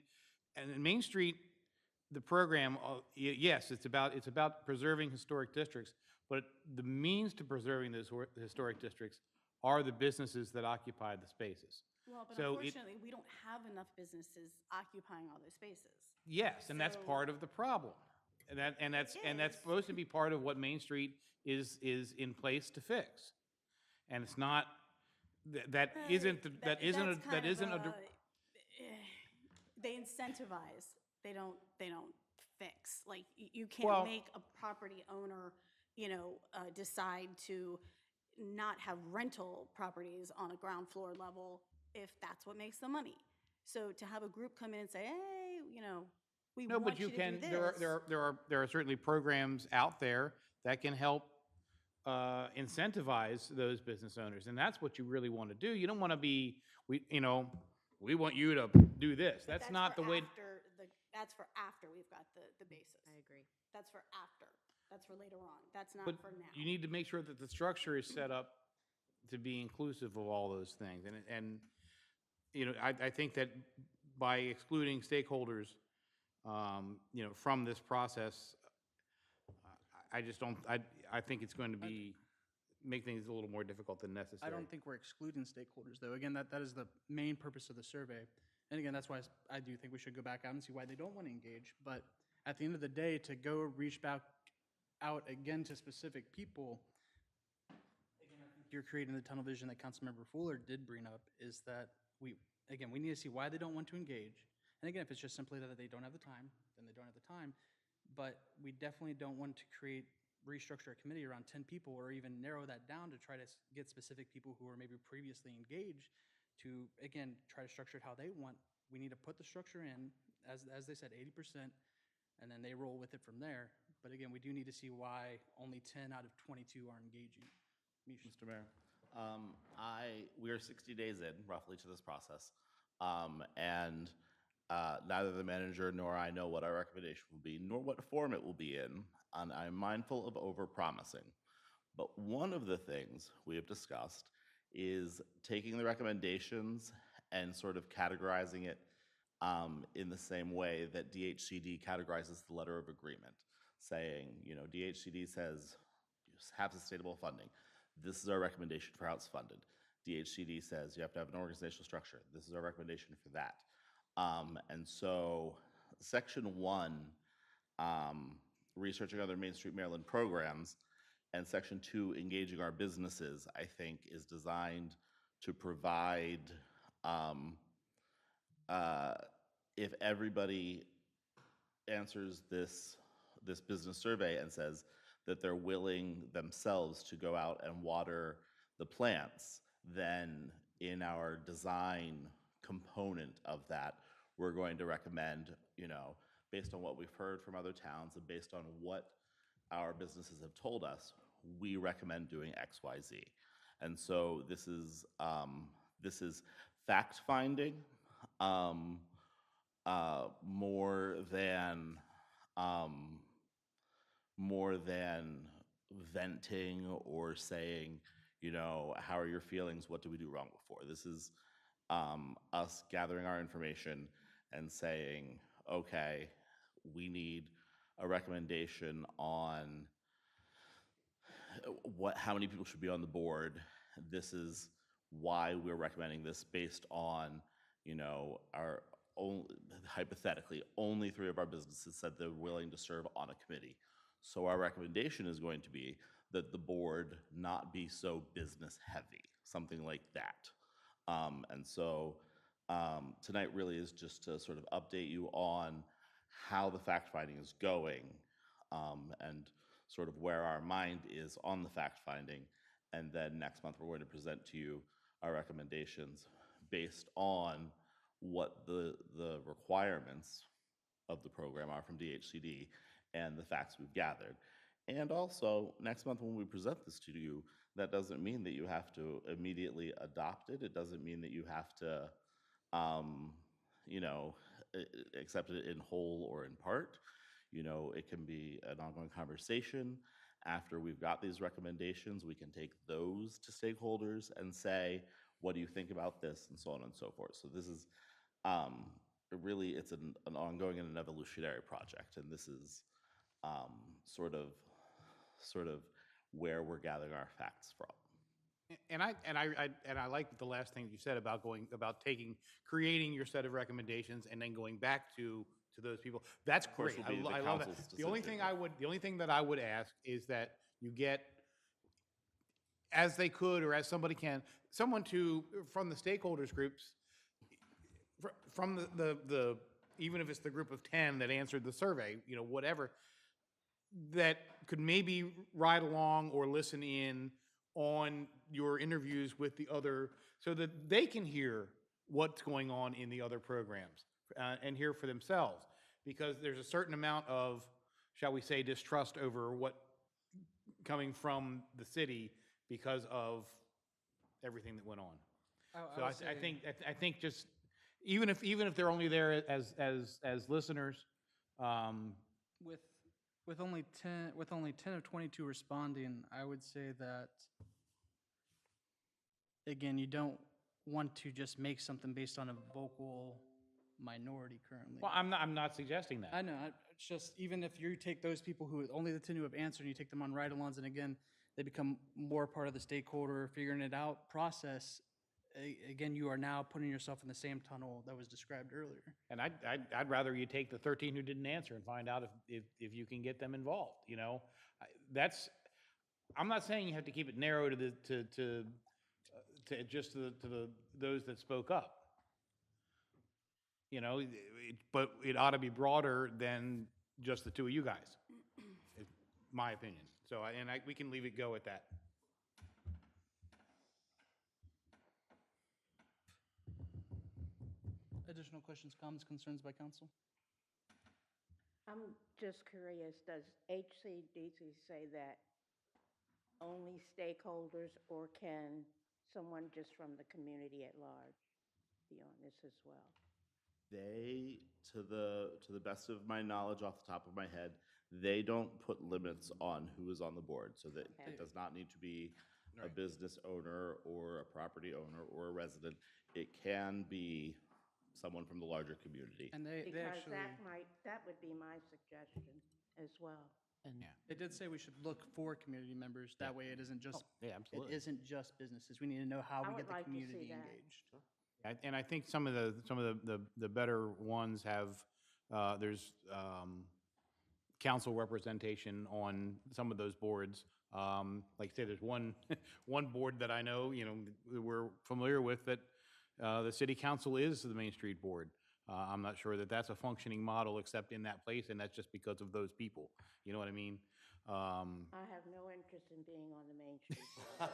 in Main Street, the program, yes, it's about preserving historic districts, but the means to preserving those historic districts are the businesses that occupy the spaces. Well, but So unfortunately, we don't have enough businesses occupying all those spaces. Yes, and that's part of the problem. And that's supposed to be part of what Main Street is in place to fix. And it's not, that isn't they incentivize, they don't fix. Like, you can't make a property owner, decide to not have rental properties on a ground floor level if that's what makes the money. So to have a group come in and say, hey, we No, want but you to do this. there are certainly programs out there that can help incentivize those business owners, and that's what you really want to do. You don't want to be, we want you to do this. But That's not the way. That's for after we've got the basis. I agree. That's for after. That's for later on. That's not But for now. you need to make sure that the structure is set up to be inclusive of all those things, and I think that by excluding stakeholders from this process, I just don't, I think it's going to make things a little more difficult than necessary. I don't think we're excluding stakeholders, though. Again, that is the main purpose of the survey. And again, that's why I do think we should go back out and see why they don't want to engage. But at the end of the day, to go reach back out again to specific people, again, I think you're creating the tunnel vision that Councilmember Fuller did bring up, is that we need to see why they don't want to engage. And again, if it's just simply that they don't have the time, then they don't have the time. But we definitely don't want to restructure a committee around 10 people or even narrow that down to try to get specific people who were maybe previously engaged to, again, try to structure it how they want. We need to put the structure in, as they said, 80%, and then they roll with it from there. But again, we do need to see why only 10 out of 22 are engaging. Mish. Mr. Mayor, we are 60 days in, roughly, to this process, and neither the manager nor I know what our recommendation will be, nor what form it will be in, and I'm mindful of overpromising. But one of the things we have discussed is taking the recommendations and sort of categorizing it in the same way that DHCD categorizes the letter of agreement, saying, DHCD says, have sustainable funding. This is our recommendation for how it's funded. DHCD says you have to have an organizational structure. This is our recommendation for that. And so Section 1, researching other Main Street Maryland programs, and Section 2, engaging our businesses, I think is designed to provide, if everybody answers this business survey and says that they're willing themselves to go out and water the plants, then in our design component of that, we're going to recommend, based on what we've heard from other towns and based on what our businesses have told us, we recommend doing X, Y, Z. And so this is fact finding more than venting or saying, how are your feelings? What did we do wrong before? This is us gathering our information and saying, okay, we need a recommendation on how many people should be on the board. This is why we're recommending this based on, our own, hypothetically, only 3 of our businesses said they're willing to serve on a committee. So our recommendation is going to be that the board not be so business heavy, something like that. And so tonight really is just to sort of update you on how the fact-finding is going, and sort of where our mind is on the fact-finding. And then next month, we're going to present to you our recommendations based on what the requirements of the program are from DHCD and the facts we've gathered. And also, next month when we present this to you, that doesn't mean that you have to immediately adopt it. It doesn't mean that you have to, accept it in whole or in part. It can be an ongoing conversation. After we've got these recommendations, we can take those to stakeholders and say, what do you think about this, and so on and so forth. So this is really, it's an ongoing and an evolutionary project, and this is sort of where we're gathering our facts from. And I like the last thing you said about creating your set of recommendations and then going back to those people. That's course, great. will be the I love that. council's The only thing that I would ask is that you get, as they could or as somebody can, someone from the stakeholders groups, from the even if it's the group of 10 that answered the survey, whatever, that could maybe ride along or listen in on your interviews with the other, so that they can hear what's going on in the other programs and hear for themselves. Because there's a certain amount of, shall we say, distrust over what coming from the city because of everything that went on. So I think just even if they're only there as listeners, with only 10 of 22 responding, I would say that, again, you don't want to just make something based on a vocal minority currently. Well, I'm not suggesting that. I know, it's just, even if you take those people who, only the 10 who have answered, and you take them on ride-alongs, and again, they become more part of the stakeholder figuring it out process, again, you are now putting yourself in the same tunnel that was described earlier. And I'd rather you take the 13 who didn't answer and find out if you can get them involved, you know? That's, I'm not saying you have to keep it narrow to those that spoke up. You know, but it ought to be broader than just the two of you guys, in my opinion. So, we can leave it go at that. Additional questions, comments, concerns by council? I'm just curious, does HCDC say that only stakeholders, or can someone just from the community at large be on this as well? They, to the best of my knowledge off the top of my head, they don't put limits on who is on the board, so that Okay. it does not need to be a business owner or a property owner or a resident. It can be someone from the larger community. And they Because actually, that would be my suggestion as well. And they did say we should look for community members. That way it isn't just, Yeah, it absolutely. isn't just businesses. We need to know how I we would get the like to see community that. engaged. And I think some of the better ones have, there's council representation on some of those boards. Like I said, there's one board that I know, you know, we're familiar with, that the city council is the Main Street Board. I'm not sure that that's a functioning model except in that place, and that's just because of those people. You know what I mean? I have no interest in being on the Main Street Board.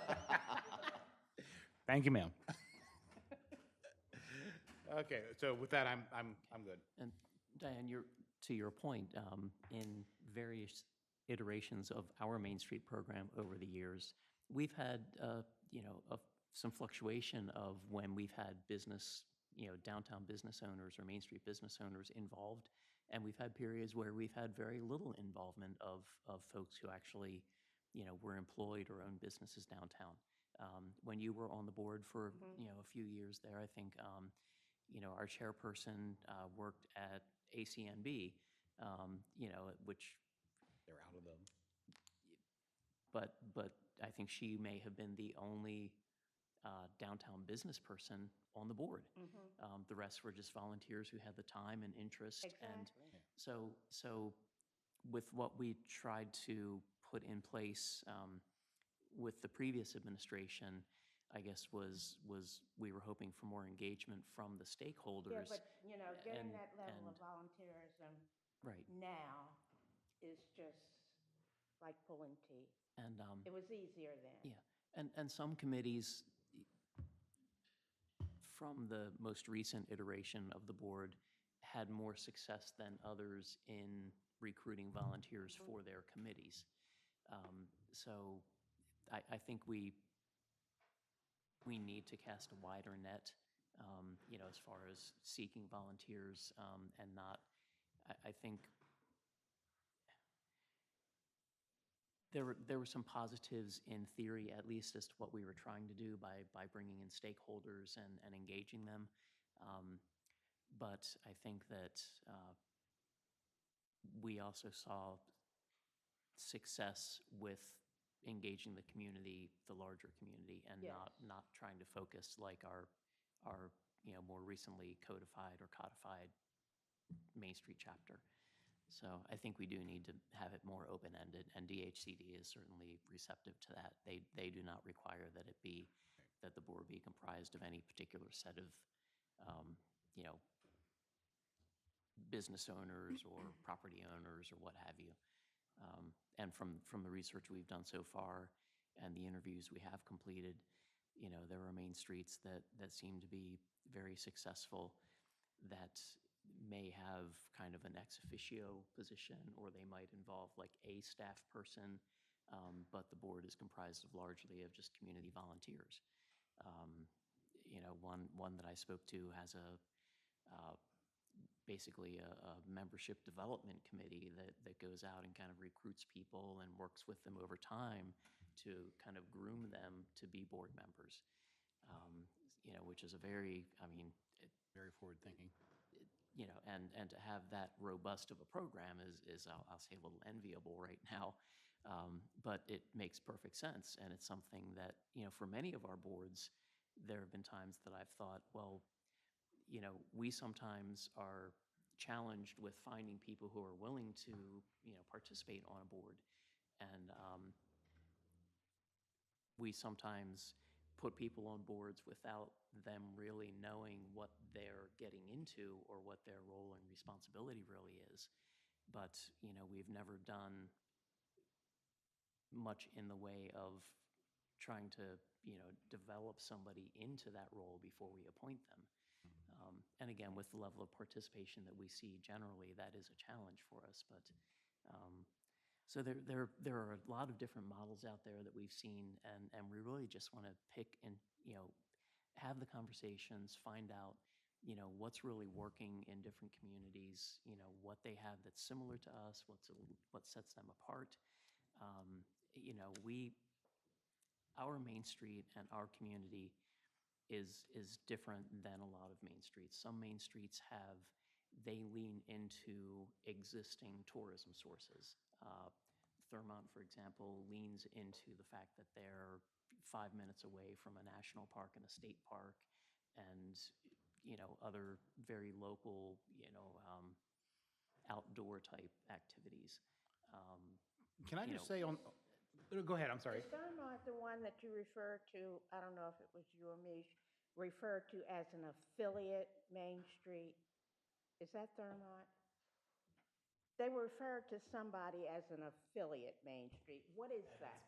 Thank you, ma'am. Okay, so with that, I'm good. And Diane, to your point, in various iterations of our Main Street program over the years, we've had, some fluctuation of when we've had business, downtown business owners or Main Street business owners involved. And we've had periods where we've had very little involvement of folks who actually, were employed or owned businesses downtown. When you were on the board for, a few years there, I think, our chairperson worked at ACNB, which, They're out of them. but I think she may have been the only downtown business person on the board. The rest were just volunteers who had the time and interest. And Exactly. so with what we tried to put in place with the previous administration, I guess was we were hoping for more engagement from the stakeholders. Yeah, but, getting and- that level of and- volunteerism Right. now is just like pulling teeth. And It was easier then. yeah, and some committees from the most recent iteration of the board had more success than others in recruiting volunteers for their committees. So I think we need to cast a wider net, as far as seeking volunteers, and not, I think there were some positives in theory, at least, as to what we were trying to do by bringing in stakeholders and engaging them. But I think that we also saw success with engaging the community, the larger community, and Yes. not trying to focus like our more recently codified or codified Main Street chapter. So I think we do need to have it more open-ended, and DHCD is certainly receptive to that. They do not require that the board be comprised of any particular set of, business owners or property owners or what have you. And from the research we've done so far and the interviews we have completed, there are Main Streets that seem to be very successful that may have kind of an ex officio position, or they might involve like a staff person, but the board is comprised of largely of just community volunteers. One that I spoke to has basically a membership development committee that goes out and kind of recruits people and works with them over time to kind of groom them to be board members, which is a very, Very forward thinking. and to have that robust of a program is I'll say a little enviable right now. But it makes perfect sense, and it's something that, for many of our boards, there have been times that I've thought, well, we sometimes are challenged with finding people who are willing to, participate on a board. And we sometimes put people on boards without them really knowing what they're getting into or what their role and responsibility really is. But, we've never done much in the way of trying to, develop somebody into that role before we appoint them. And again, with the level of participation that we see generally, that is a challenge for us. But so there are a lot of different models out there that we've seen, and we really just want to pick and, have the conversations, find out, what's really working in different communities, what they have that's similar to us, what sets them apart. Our Main Street and our community is different than a lot of main streets. Some main streets they lean into existing tourism sources. Thurmont, for example, leans into the fact that they're 5 minutes away from a national park and a state park, and other very local, outdoor type activities. Can I you just know, say go ahead, I'm sorry. Is Thurmont the one that you referred to, I don't know if it was you or me, referred to as an affiliate Main Street? Is that Thurmont? They referred to somebody as an affiliate Main Street. What is that?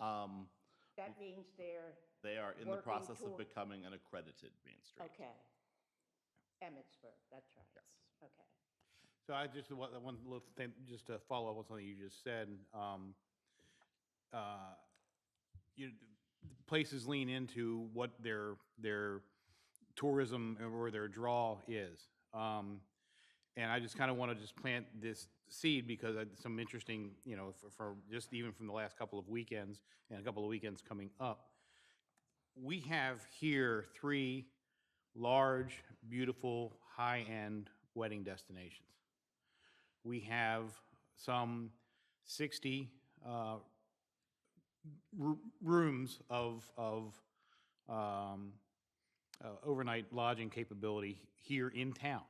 Um, That means they're They are in the working process of toward- becoming an accredited Main Street. Okay. Emmitsburg, that's right. Yes. Okay. So I just, one little thing, just to follow up on something you just said. Places lean into what their tourism or their draw is. And I just kind of want to just plant this seed because some interesting, for just even from the last couple of weekends and a couple of weekends coming up, we have here 3 large, beautiful, high-end wedding destinations. We have some 60 rooms of overnight lodging capability here in town,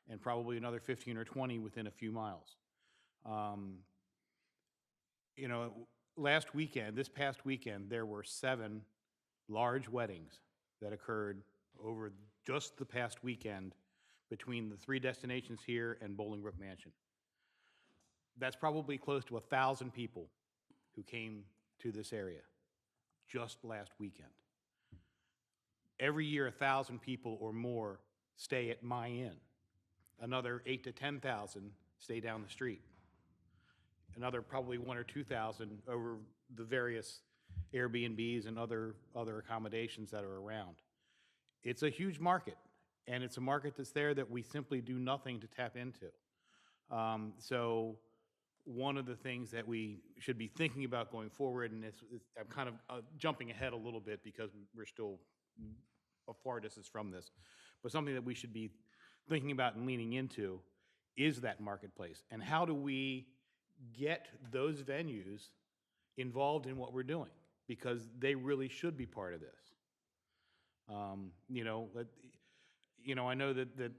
and probably another 15 or 20 within a few miles. This past weekend, there were 7 large weddings that occurred over just the past weekend between the 3 destinations here and Bolingbrook Mansion. That's probably close to 1,000 people who came to this area just last weekend. Every year, 1,000 people or more stay at my inn. Another 8,000 to 10,000 stay down the street. Another probably 1,000 or 2,000 over the various Airbnbs and other accommodations that are around. It's a huge market, and it's a market that's there that we simply do nothing to tap into. So one of the things that we should be thinking about going forward, and I'm kind of jumping ahead a little bit because we're still a far distance from this, but something that we should be thinking about and leaning into is that marketplace. And how do we get those venues involved in what we're doing? Because they really should be part of this. I know that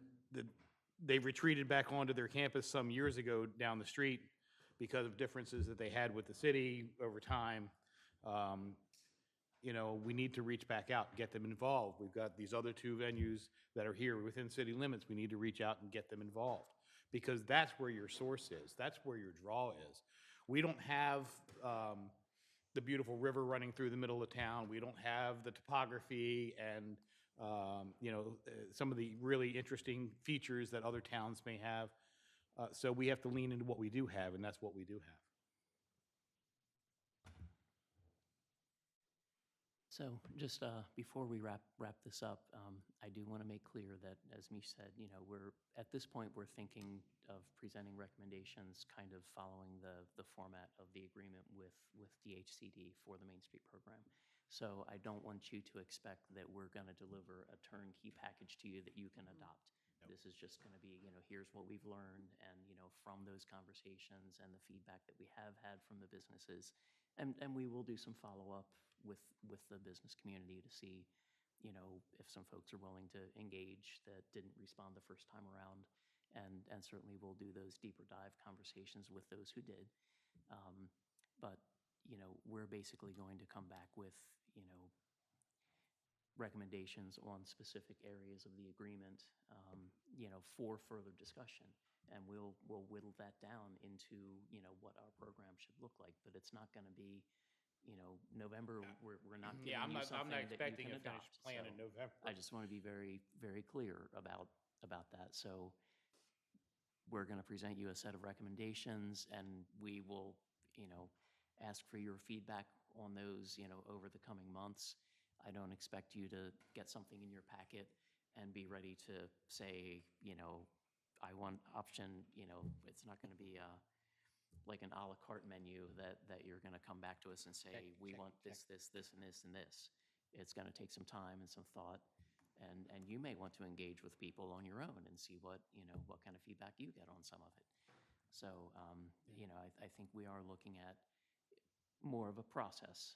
they retreated back onto their campus some years ago down the street because of differences that they had with the city over time. We need to reach back out and get them involved. We've got these other 2 venues that are here within city limits. We need to reach out and get them involved because that's where your source is. That's where your draw is. We don't have the beautiful river running through the middle of town. We don't have the topography and some of the really interesting features that other towns may have. So we have to lean into what we do have, and that's what we do have. So just before we wrap this up, I do want to make clear that, as Mish said, at this point, we're thinking of presenting recommendations kind of following the format of the agreement with DHCD for the Main Street program. So I don't want you to expect that we're going to deliver a turnkey package to you that you can adopt. This is just going to be, here's what we've learned, and, from those conversations and the feedback that we have had from the businesses. And we will do some follow-up with the business community to see, if some folks are willing to engage that didn't respond the first time around. And certainly we'll do those deeper dive conversations with those who did. But, we're basically going to come back with, recommendations on specific areas of the agreement, for further discussion. And we'll whittle that down into, what our program should look like. But it's not going to be, November, we're not giving Yeah, I'm you not something that you expecting can a finished adopt. plan in So November. I just want to be very, very clear about that. So we're going to present you a set of recommendations, and we will, ask for your feedback on those, over the coming months. I don't expect you to get something in your packet and be ready to say, I want option, it's not going to be like an à la carte menu that you're going to come back to us and say, we want this, this, this, and this, and this. It's going to take some time and some thought. And you may want to engage with people on your own and see what kind of feedback you get on some of it. So, I think we are looking at more of a process,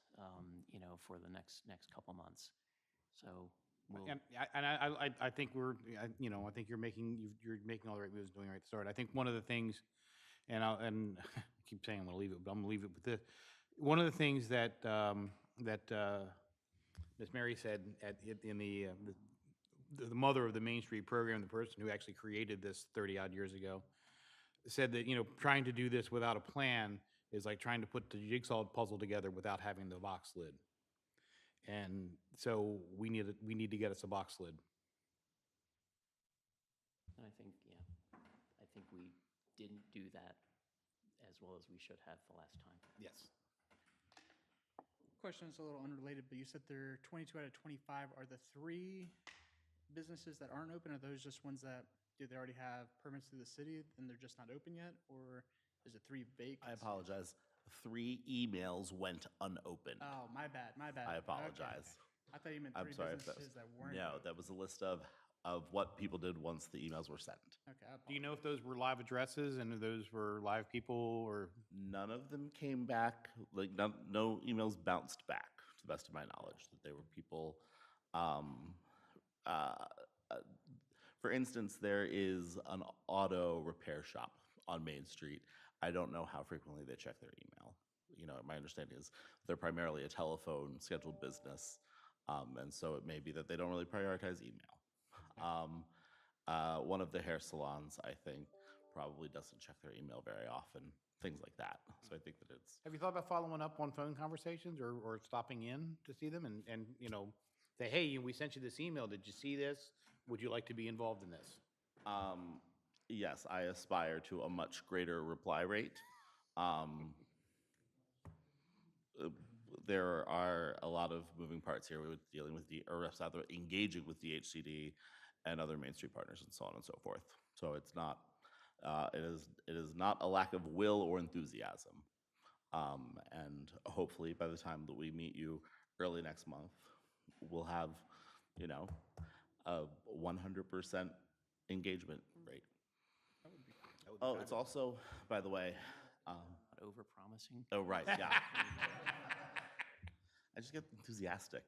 for the next couple months. So we'll. And I think I think you're making all the right moves, doing right at the start. I think one of the things, and I keep saying I'm going to leave it, but I'm going to leave it with this. One of the things that Ms. Mary said in the mother of the Main Street program, the person who actually created this 30-odd years ago, said that, trying to do this without a plan is like trying to put the jigsaw puzzle together without having the box lid. And so we need to get us a box lid. And I think we didn't do that as well as we should have the last time. Yes. Question is a little unrelated, but you said there are 22 out of 25. Are the 3 businesses that aren't open, are those just ones that, do they already have permits through the city and they're just not open yet? Or is it 3 vacant? I apologize. 3 emails went unopened. Oh, my bad. I apologize. Okay. I thought you meant 3 I'm sorry if businesses that weren't No, open. that was a list of what people did once the emails were sent. Okay, I Do you know if those were live addresses and if those were live people or? None of them came back, like no emails bounced back, to the best of my knowledge, that they were people. For instance, there is an auto repair shop on Main Street. I don't know how frequently they check their email. My understanding is they're primarily a telephone scheduled business, and so it may be that they don't really prioritize email. One of the hair salons, I think, probably doesn't check their email very often, things like that. So I think that it's. Have you thought about following up on phone conversations or stopping in to see them and say, hey, we sent you this email. Did you see this? Would you like to be involved in this? Yes, I aspire to a much greater reply rate. There are a lot of moving parts here with dealing with engaging with DHCD and other Main Street partners and so on and so forth. So it's not, it is not a lack of will or enthusiasm. And hopefully by the time that we meet you early next month, we'll have, a 100% engagement rate. Oh, it's also, by the way, Over-promising. oh, right, yeah. I just get enthusiastic.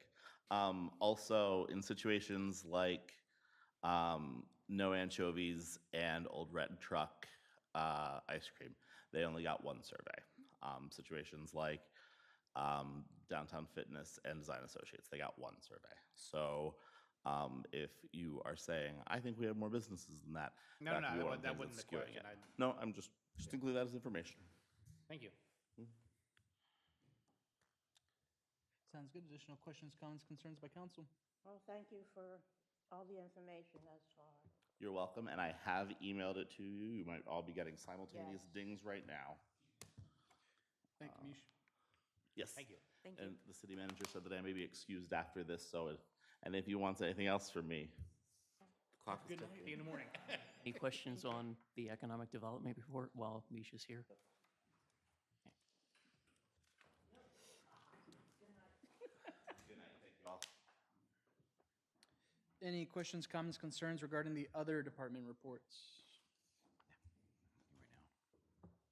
Also, in situations like no anchovies and Old Red Truck ice cream, they only got 1 survey. Situations like Downtown Fitness and Design Associates, they got 1 survey. So if you are saying, I think we have more businesses than that. No, could be one of that things wasn't that's the skewing question. it. No, I'm just include that as information. Thank you. Sounds good. Additional questions, comments, concerns by council? Well, thank you for all the information thus far. You're welcome, and I have emailed it to you. You might all be getting simultaneous dings right now. Thank you, Mish. Yes. Thank you. Thank you. And the city manager said that I may be excused after this, and if you want anything else from me, the clock is Good night. ticking. See you in the morning. Any questions on the economic development report while Misha's here? Any questions, comments, concerns regarding the other department reports?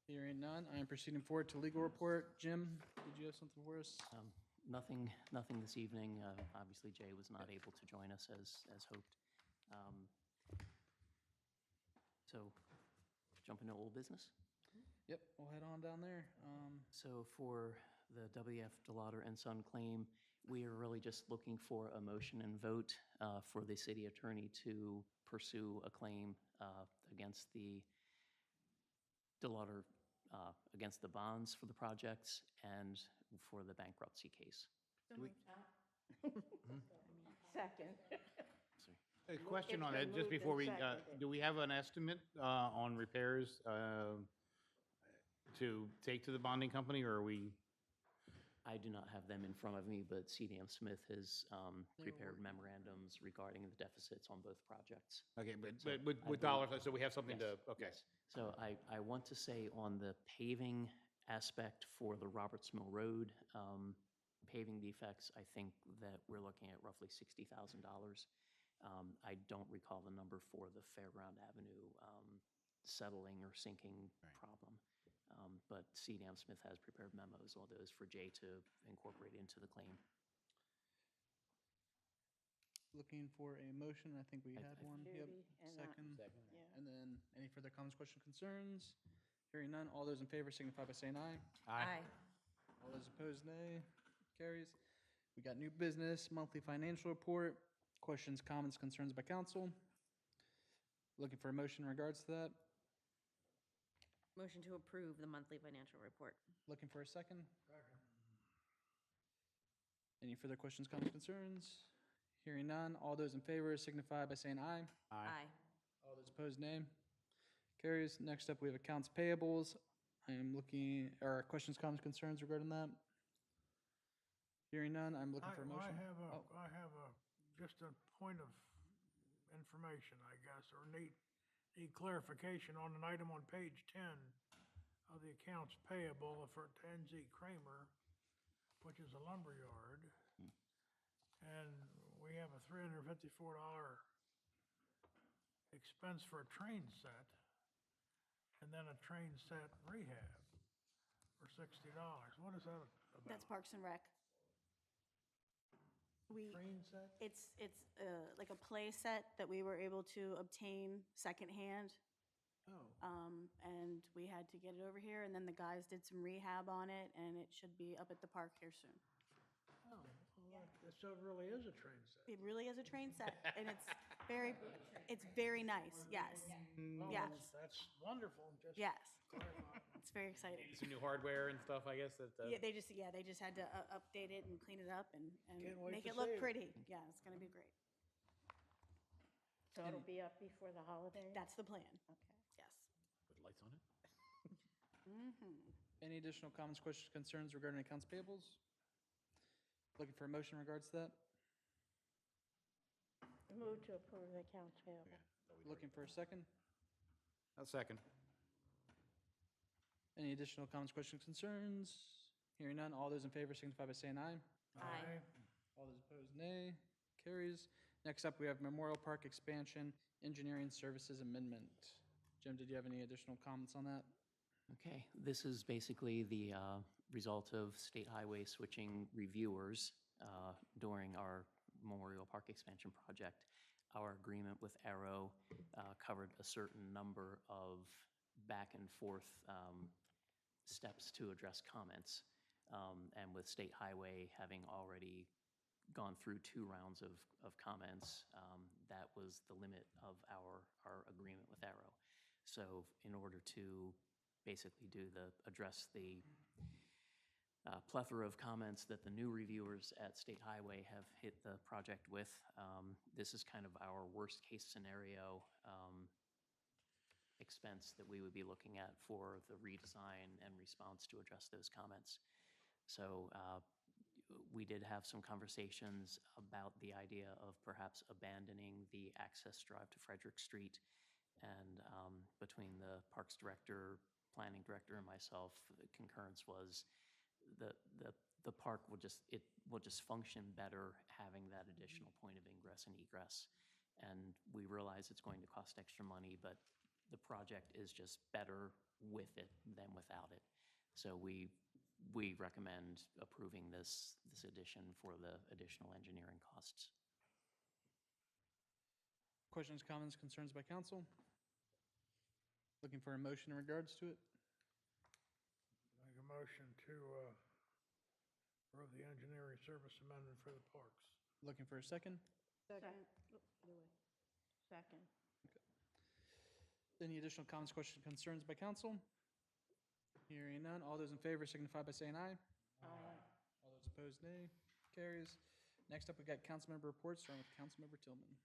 Hearing none, I am proceeding forward to legal report. Jim, did you have something for us? Nothing this evening. Obviously, Jay was not able to join us as hoped. So, jump into old business. Yep, we'll head on down there. So for the WF DeLauder and Son claim, we are really just looking for a motion and vote for the city attorney to pursue a claim against the DeLauder, against the bonds for the projects and for the bankruptcy case. Second. A question It's on been that, just moved and before we, seconded. do we have an estimate on repairs to take to the bonding company, or are we? I do not have them in front of me, but CDM Smith has prepared memorandums regarding the deficits on both projects. Okay, but So I with believe- dollars, so we have something Yes, to, okay. yes. So I want to say on the paving aspect for the Roberts Mill Road, paving defects, I think that we're looking at roughly $60,000. I don't recall the number for the Fairground Avenue settling or sinking problem. But CDM Smith has prepared memos, all those for Jay to incorporate into the claim. Looking for a motion. I think we I- had I- one. Yep, Judy and, second. yeah. And then any further comments, questions, concerns? Hearing none, all those in favor signify by saying aye. Aye. All those opposed, nay. Carries. We got new business, monthly financial report. Questions, comments, concerns by council? Looking for a motion in regards to that. Motion to approve the monthly financial report. Looking for a second. Any further questions, comments, concerns? Hearing none, all those in favor signify by saying aye. Aye. All those opposed, nay. Carries. Next up, we have accounts payables. I am looking, or questions, comments, concerns regarding that? Hearing none, I'm looking for a motion. I have just a point of information, I guess, or need clarification on an item on page 10 of the accounts payable for NZ Kramer, which is a lumber yard. And we have a $354 expense for a train set, and then a train set rehab for $60. What is that about? That's Parks and Rec. Train set? It's like a play set that we were able to obtain secondhand. Oh, And we had to get it over here, and then the guys did some rehab on it, and it should be up at the park here soon. well, so it really is a train set. It really is a train set, and it's very nice, yes. Well, Yes. That's wonderful, just Yes, clarify. it's very exciting. Some new hardware and stuff, I guess, that. Yeah, they just had to update it and clean it up and Can't wait make to it look see it. pretty. Yeah, it's gonna be great. So it'll be up before the holidays? That's the plan, Okay. yes. Put lights on it? Any additional comments, questions, concerns regarding accounts payables? Looking for a motion in regards to that? Move to approve the accounts payable. Looking for a second? A second. Any additional comments, questions, concerns? Hearing none, all those in favor signify by saying aye. Aye. All those opposed, nay. Carries. Next up, we have Memorial Park Expansion Engineering Services Amendment. Jim, did you have any additional comments on that? Okay, this is basically the result of State Highway switching reviewers during our Memorial Park expansion project. Our agreement with Arrow covered a certain number of back and forth steps to address comments. And with State Highway having already gone through 2 rounds of comments, that was the limit of our agreement with Arrow. So in order to basically address the plethora of comments that the new reviewers at State Highway have hit the project with, this is kind of our worst case scenario expense that we would be looking at for the redesign and response to address those comments. So we did have some conversations about the idea of perhaps abandoning the access drive to Frederick Street. And between the Parks Director, Planning Director, and myself, the concurrence was the, the park will just, it will just function better having that additional point of ingress and egress. And we realize it's going to cost extra money, but the project is just better with it than without it. So we recommend approving this addition for the additional engineering costs. Questions, comments, concerns by council? Looking for a motion in regards to it? Make a motion to approve the engineering service amendment for the parks. Looking for a second? Second. Second. Any additional comments, questions, concerns by council? Hearing none, all those in favor signify by saying aye. Aye. All those opposed, nay. Carries. Next up, we got council member reports, starting with Councilmember Tillman.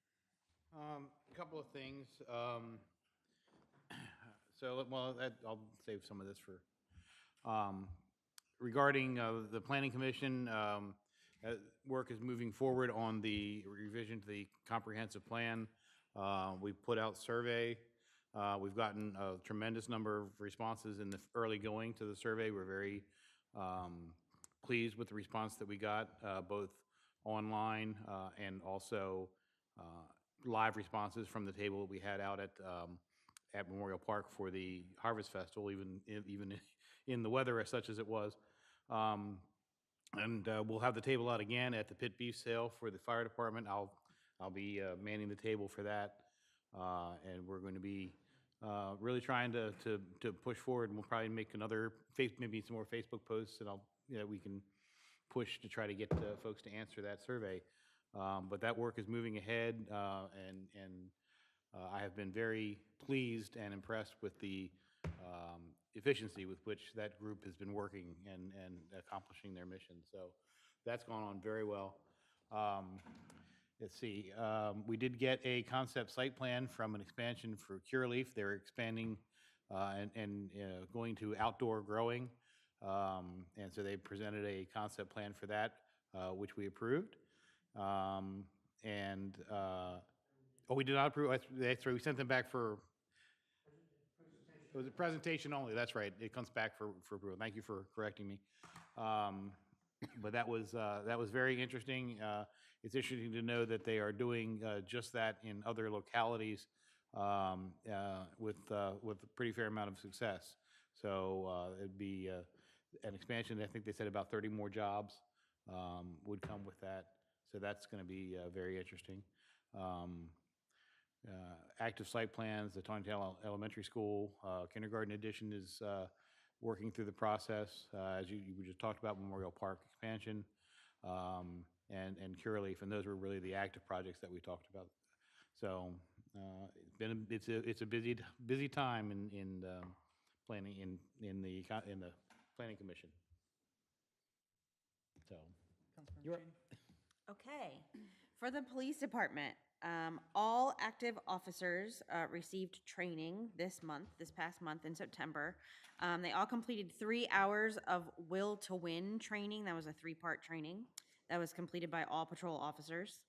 A couple of things. I'll save some of this for, regarding the planning commission, work is moving forward on the revision to the comprehensive plan. We put out survey. We've gotten a tremendous number of responses in the early going to the survey. We're very pleased with the response that we got, both online and also live responses from the table that we had out at Memorial Park for the Harvest Festival, even in the weather as such as it was. And we'll have the table out again at the pit beef sale for the fire department. I'll be manning the table for that, and we're going to be really trying to push forward. And we'll probably make maybe some more Facebook posts, and we can push to try to get folks to answer that survey. But that work is moving ahead, and I have been very pleased and impressed with the efficiency with which that group has been working and accomplishing their mission. So that's gone on very well. Let's see, we did get a concept site plan from an expansion for Curaleaf. They're expanding and going to outdoor growing. And so they presented a concept plan for that, which we approved. We did not approve, that's right, we sent them back for, it was a presentation only, that's right, it comes back for approval. Thank you for correcting me. But that was very interesting. It's interesting to know that they are doing just that in other localities with a pretty fair amount of success. So it'd be an expansion. I think they said about 30 more jobs would come with that. So that's going to be very interesting. Active site plans, the Taneytown Elementary School kindergarten addition is working through the process. As you just talked about, Memorial Park expansion and Curaleaf, and those were really the active projects that we talked about. So it's a busy time in planning in the planning commission. So you're up. Okay. For the police department, all active officers received training this past month in September. They all completed 3 hours of Will to Win training. That was a 3-part training that was completed by all patrol officers.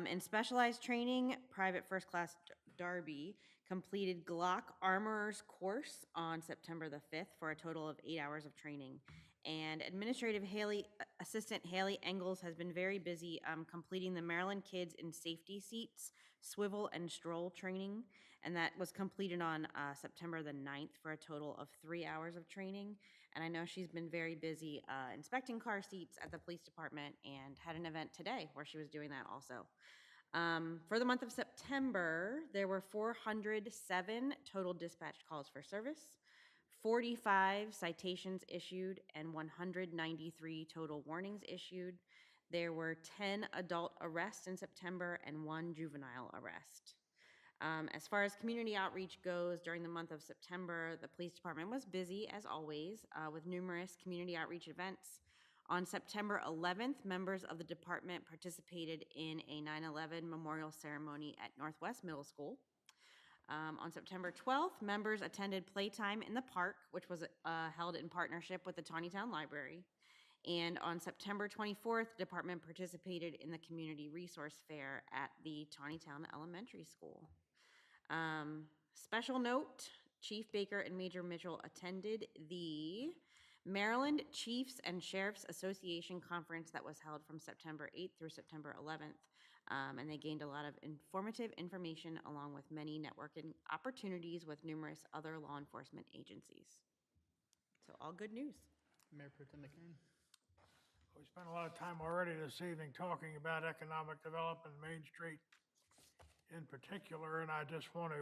In specialized training, Private First Class Darby completed Glock Armorer's course on September the 5th for a total of 8 hours of training. And Administrative Assistant Haley Engels has been very busy completing the Maryland Kids in Safety Seats Swivel and Stroll training, and that was completed on September the 9th for a total of 3 hours of training. And I know she's been very busy inspecting car seats at the police department and had an event today where she was doing that also. For the month of September, there were 407 total dispatched calls for service, 45 citations issued, and 193 total warnings issued. There were 10 adult arrests in September and 1 juvenile arrest. As far as community outreach goes, during the month of September, the police department was busy, as always, with numerous community outreach events. On September 11th, members of the department participated in a 9/11 memorial ceremony at Northwest Middle School. On September 12th, members attended Playtime in the Park, which was held in partnership with the Taneytown Library. And on September 24th, the department participated in the Community Resource Fair at the Taneytown Elementary School. Special note, Chief Baker and Major Mitchell attended the Maryland Chiefs and Sheriffs Association Conference that was held from September 8th through September 11th. And they gained a lot of informative information along with many networking opportunities with numerous other law enforcement agencies. So all good news. Mayor Pro Tem McCarron. We spent a lot of time already this evening talking about economic development, Main Street in particular, and I just want to,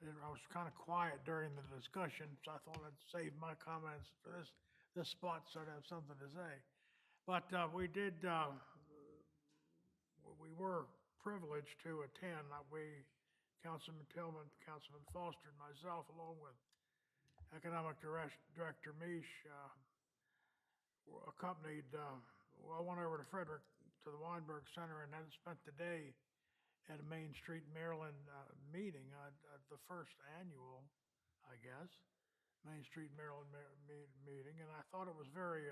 I was kind of quiet during the discussion, so I thought I'd save my comments for this spot so I'd have something to say. But we were privileged to attend. Councilman Tillman, Councilman Foster, and myself, along with Economic Director Mish, were accompanied, I went over to Frederick, to the Weinberg Center, and then spent the day at a Main Street, Maryland meeting, the first annual, I guess, Main Street, Maryland meeting, and I thought it was very,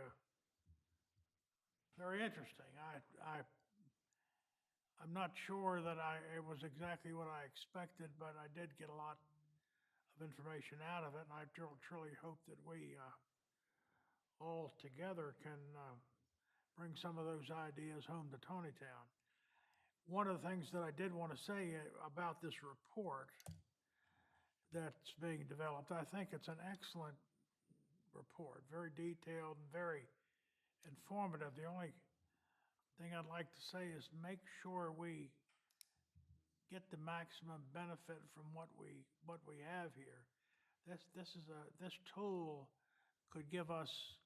very interesting. I'm not sure that it was exactly what I expected, but I did get a lot of information out of it, and I truly hope that we all together can bring some of those ideas home to Taneytown. One of the things that I did want to say about this report that's being developed, I think it's an excellent report, very detailed and very informative. The only thing I'd like to say is make sure we get the maximum benefit from what we have here. This tool could give us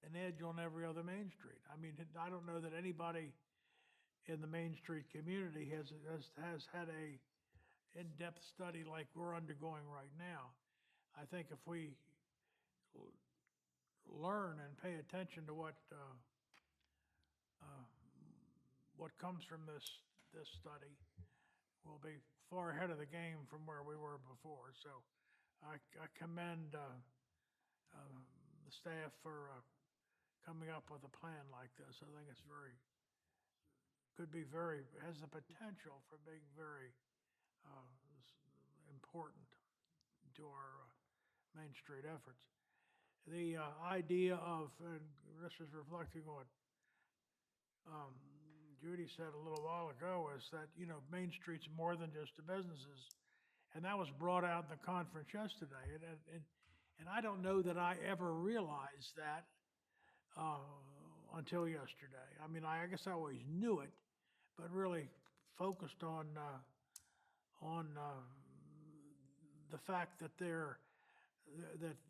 an edge on every other Main Street. I mean, I don't know that anybody in the Main Street community has had a in-depth study like we're undergoing right now. I think if we learn and pay attention to what comes from this study, we'll be far ahead of the game from where we were before. So I commend the staff for coming up with a plan like this. I think it's has the potential for being very important to our Main Street efforts. The idea of, and this is reflecting on what Judy said a little while ago, is that, Main Street's more than just the businesses. And that was brought out in the conference yesterday. And I don't know that I ever realized that until yesterday. I mean, I guess I always knew it, but really focused on the fact that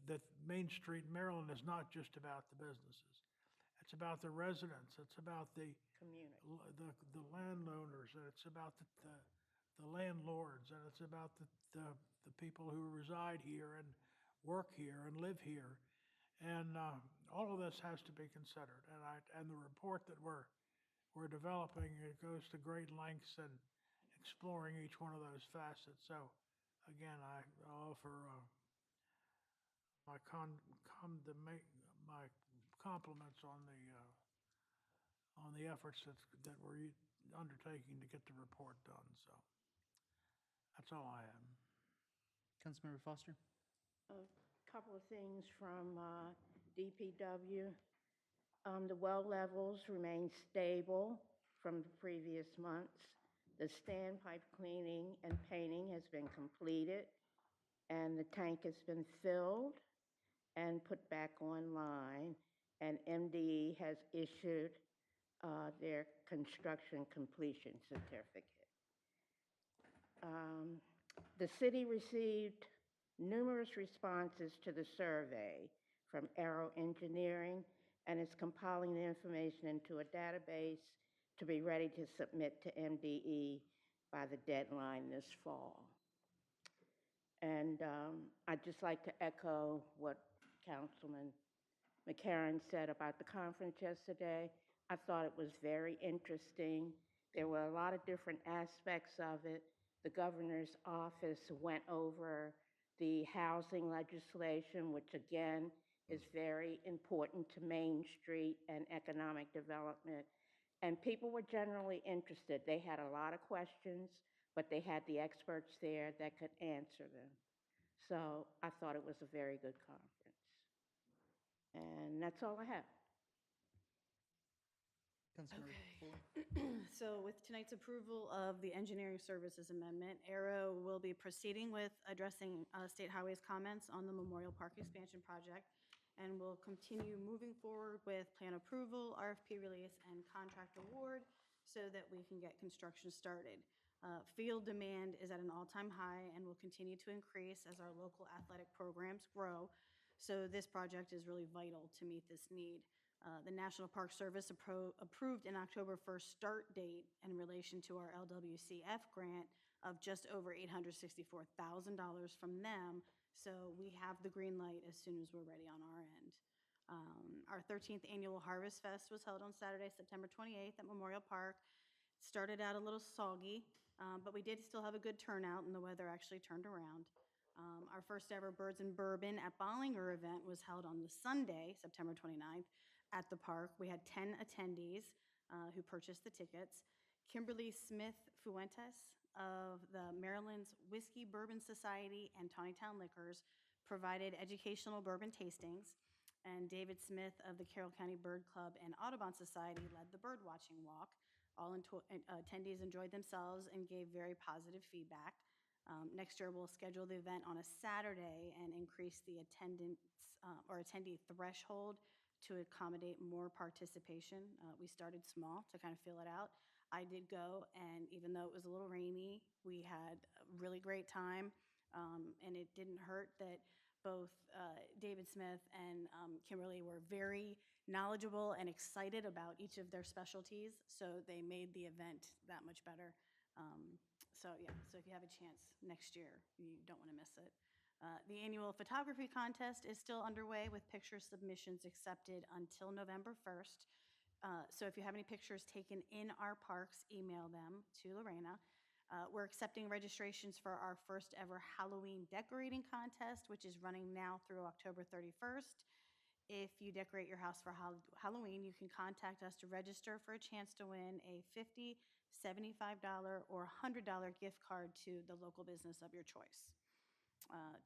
that Main Street, Maryland is not just about the businesses. It's about the residents. It's about the Community. the landowners, and it's about the landlords, and it's about the people who reside here and work here and live here. And all of this has to be considered. And the report that we're developing, it goes to great lengths in exploring each one of those facets. So again, I offer my compliments on the efforts that we're undertaking to get the report done. So that's all I have. Councilmember Foster. A couple of things from DPW. The well levels remain stable from the previous months. The standpipe cleaning and painting has been completed, and the tank has been filled and put back online, and MDE has issued their construction completion certificate. The city received numerous responses to the survey from Arrow Engineering and is compiling the information into a database to be ready to submit to MDE by the deadline this fall. And I'd just like to echo what Councilman McCarron said about the conference yesterday. I thought it was very interesting. There were a lot of different aspects of it. The governor's office went over the housing legislation, which again is very important to Main Street and economic development. And people were generally interested. They had a lot of questions, but they had the experts there that could answer them. So I thought it was a very good conference. And that's all I have. Councilmember Foley? So with tonight's approval of the engineering services amendment, Arrow will be proceeding with addressing State Highways comments on the Memorial Park expansion project, and will continue moving forward with plan approval, RFP release, and contract award so that we can get construction started. Field demand is at an all-time high and will continue to increase as our local athletic programs grow. So this project is really vital to meet this need. The National Park Service approved an October 1st start date in relation to our LWCF grant of just over $864,000 from them. So we have the green light as soon as we're ready on our end. Our 13th annual Harvest Fest was held on Saturday, September 28th at Memorial Park. Started out a little soggy, but we did still have a good turnout and the weather actually turned around. Our first ever Birds and Bourbon at Bollinger event was held on the Sunday, September 29th, at the park. We had 10 attendees who purchased the tickets. Kimberly Smith Fuentes of the Maryland's Whiskey Bourbon Society and Taneytown Liquors provided educational bourbon tastings, and David Smith of the Carroll County Bird Club and Audubon Society led the bird watching walk. All attendees enjoyed themselves and gave very positive feedback. Next year, we'll schedule the event on a Saturday and increase the attendance or attendee threshold to accommodate more participation. We started small to kind of feel it out. I did go, and even though it was a little rainy, we had a really great time, and it didn't hurt that both David Smith and Kimberly were very knowledgeable and excited about each of their specialties, so they made the event that much better. So if you have a chance next year, you don't want to miss it. The annual photography contest is still underway with picture submissions accepted until November 1st. So if you have any pictures taken in our parks, email them to Lorena. We're accepting registrations for our first ever Halloween decorating contest, which is running now through October 31st. If you decorate your house for Halloween, you can contact us to register for a chance to win a $50, $75, or $100 gift card to the local business of your choice.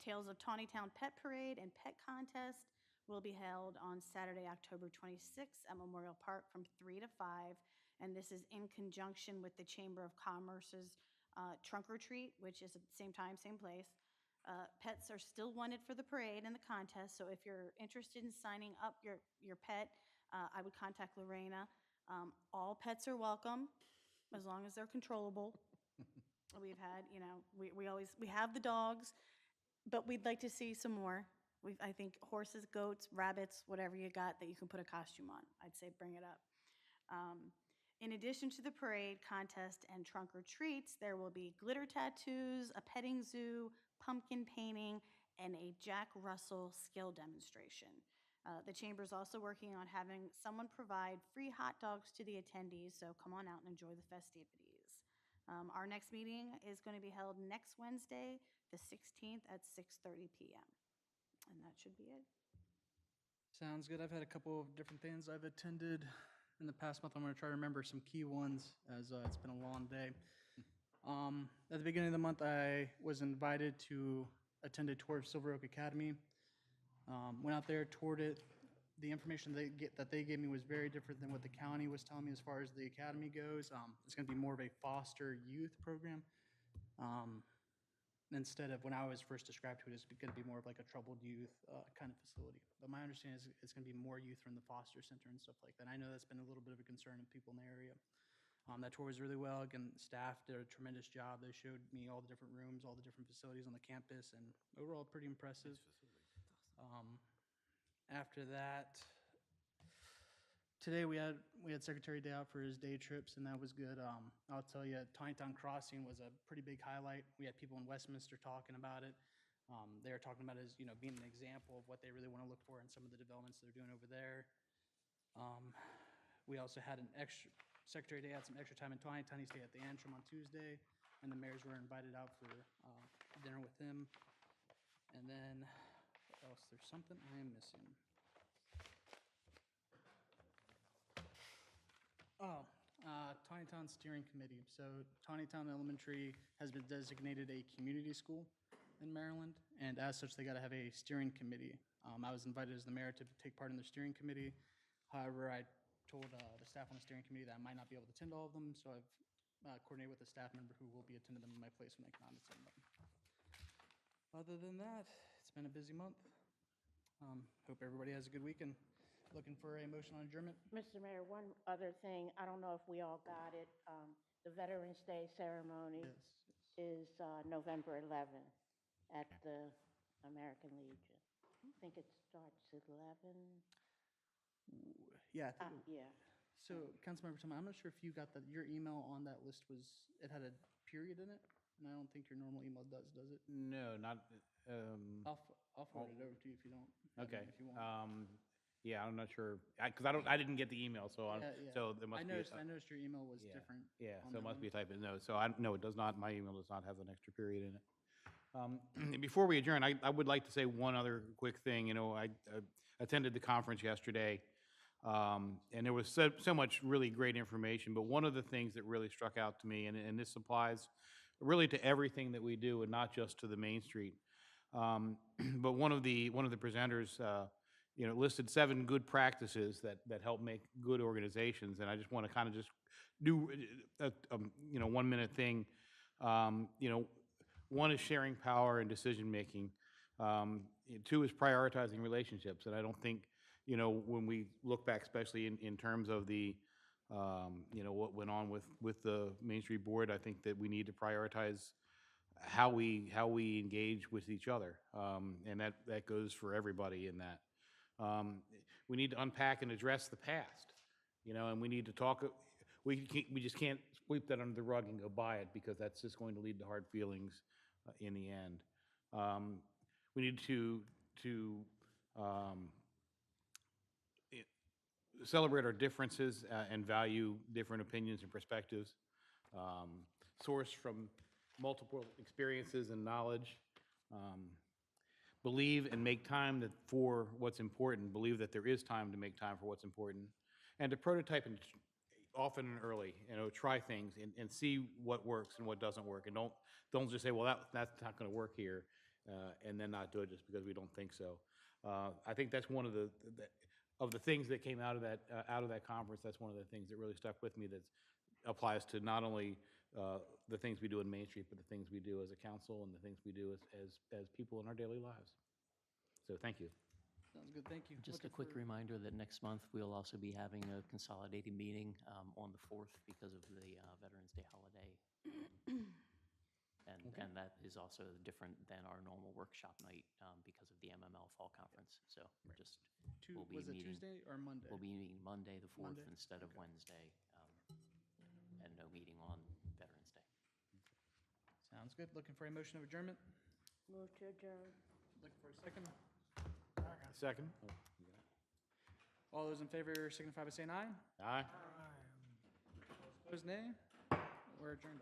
Tales of Taneytown Pet Parade and Pet Contest will be held on Saturday, October 26th at Memorial Park from 3 to 5, and this is in conjunction with the Chamber of Commerce's Trunk or Treat, which is at the same time, same place. Pets are still wanted for the parade and the contest, so if you're interested in signing up your pet, I would contact Lorena. All pets are welcome, as long as they're controllable. We've had, we have the dogs, but we'd like to see some more. I think horses, goats, rabbits, whatever you got that you can put a costume on, I'd say bring it up. In addition to the parade, contest, and trunk or treats, there will be glitter tattoos, a petting zoo, pumpkin painting, and a Jack Russell skill demonstration. The Chamber's also working on having someone provide free hot dogs to the attendees, so come on out and enjoy the festivities. Our next meeting is going to be held next Wednesday, the 16th at 6:30 p.m. And that should be it. Sounds good. I've had a couple of different things I've attended in the past month. I'm going to try to remember some key ones as it's been a long day. At the beginning of the month, I was invited to attend a tour of Silver Oak Academy. Went out there, toured it. The information that they gave me was very different than what the county was telling me as far as the academy goes. It's going to be more of a foster youth program. Instead of when I was first described to it, it's going to be more of like a troubled youth kind of facility. But my understanding is it's going to be more youth from the foster center and stuff like that. I know that's been a little bit of a concern of people in the area. That tour was really well. Again, staff did a tremendous job. They showed me all the different rooms, all the different facilities on the campus, and overall pretty impressive. After that, today we had Secretary Day out for his day trips, and that was good. I'll tell you, Taneytown Crossing was a pretty big highlight. We had people in Westminster talking about it. They were talking about it as being an example of what they really want to look for in some of the developments they're doing over there. We also had Secretary Day had some extra time in Taneytown. He stayed at the Antrim on Tuesday, and the mayors were invited out for dinner with him. And then, what else? There's something I am missing. Taneytown Steering Committee. So Taneytown Elementary has been designated a community school. in Maryland, and as such, they got to have a steering committee. I was invited as the mayor to take part in the steering committee. However, I told the staff on the steering committee that I might not be able to attend all of them, so I've coordinated with a staff member who will be attending them in my place when I cannot attend them. Other than that, it's been a busy month. Hope everybody has a good weekend. Looking for a motion on adjournment. Mr. Mayor, one other thing, I don't know if we all got it. The Veterans Day ceremony is November 11th at the American Legion. I think it starts at 11. Yeah, I think Yeah. so. Councilmember Thomas, I'm not sure if you got that. Your email on that list it had a period in it, and I don't think your normal email does it? No, not, I'll forward it over to you if you don't. okay. If you want. Yeah, I'm not sure, because I didn't get the email, so, Yeah. so there must I be. noticed your email was Yeah. different. Yeah, on so it that must one. be a typo. No, so no, it does not, my email does not have an extra period in it. Before we adjourn, I would like to say one other quick thing. You know, I attended the conference yesterday, and there was so much really great information, but one of the things that really struck out to me, and this applies really to everything that we do and not just to the Main Street, but one of the presenters, you know, listed 7 good practices that help make good organizations, and I just want to kind of just do a 1-minute thing. You know, 1 is sharing power and decision-making. 2 is prioritizing relationships, and I don't think, you know, when we look back, especially in terms of the, you know, what went on with the Main Street Board, I think that we need to prioritize how we engage with each other, and that goes for everybody in that. We need to unpack and address the past, you know, and we need to talk. We just can't sweep that under the rug and go by it, because that's just going to lead to hard feelings in the end. We need to celebrate our differences and value different opinions and perspectives. Source from multiple experiences and knowledge. Believe and make time for what's important. Believe that there is time to make time for what's important. And to prototype and often and early, you know, try things and see what works and what doesn't work. And don't just say, well, that's not going to work here, and then not do it just because we don't think so. I think that's one of the things that came out of that conference. That's one of the things that really stuck with me, that applies to not only the things we do in Main Street, but the things we do as a council and the things we do as people in our daily lives. So thank you. Sounds good, thank you. Just a Looking quick for- reminder that next month, we'll also be having a consolidated meeting on the 4th because of the Veterans Day holiday. Okay. And that is also different than our normal workshop night because of the MML Fall Conference. So just, we'll be Was it meeting. Tuesday or Monday? We'll be meeting Monday, the 4th, Monday? instead of Wednesday, and no meeting on Veterans Day. Sounds good. Looking for a motion of adjournment? Move to adjourn. Looking for a second? Second. All those in favor signify by saying aye. Aye. Opposed, nay. We're adjourned.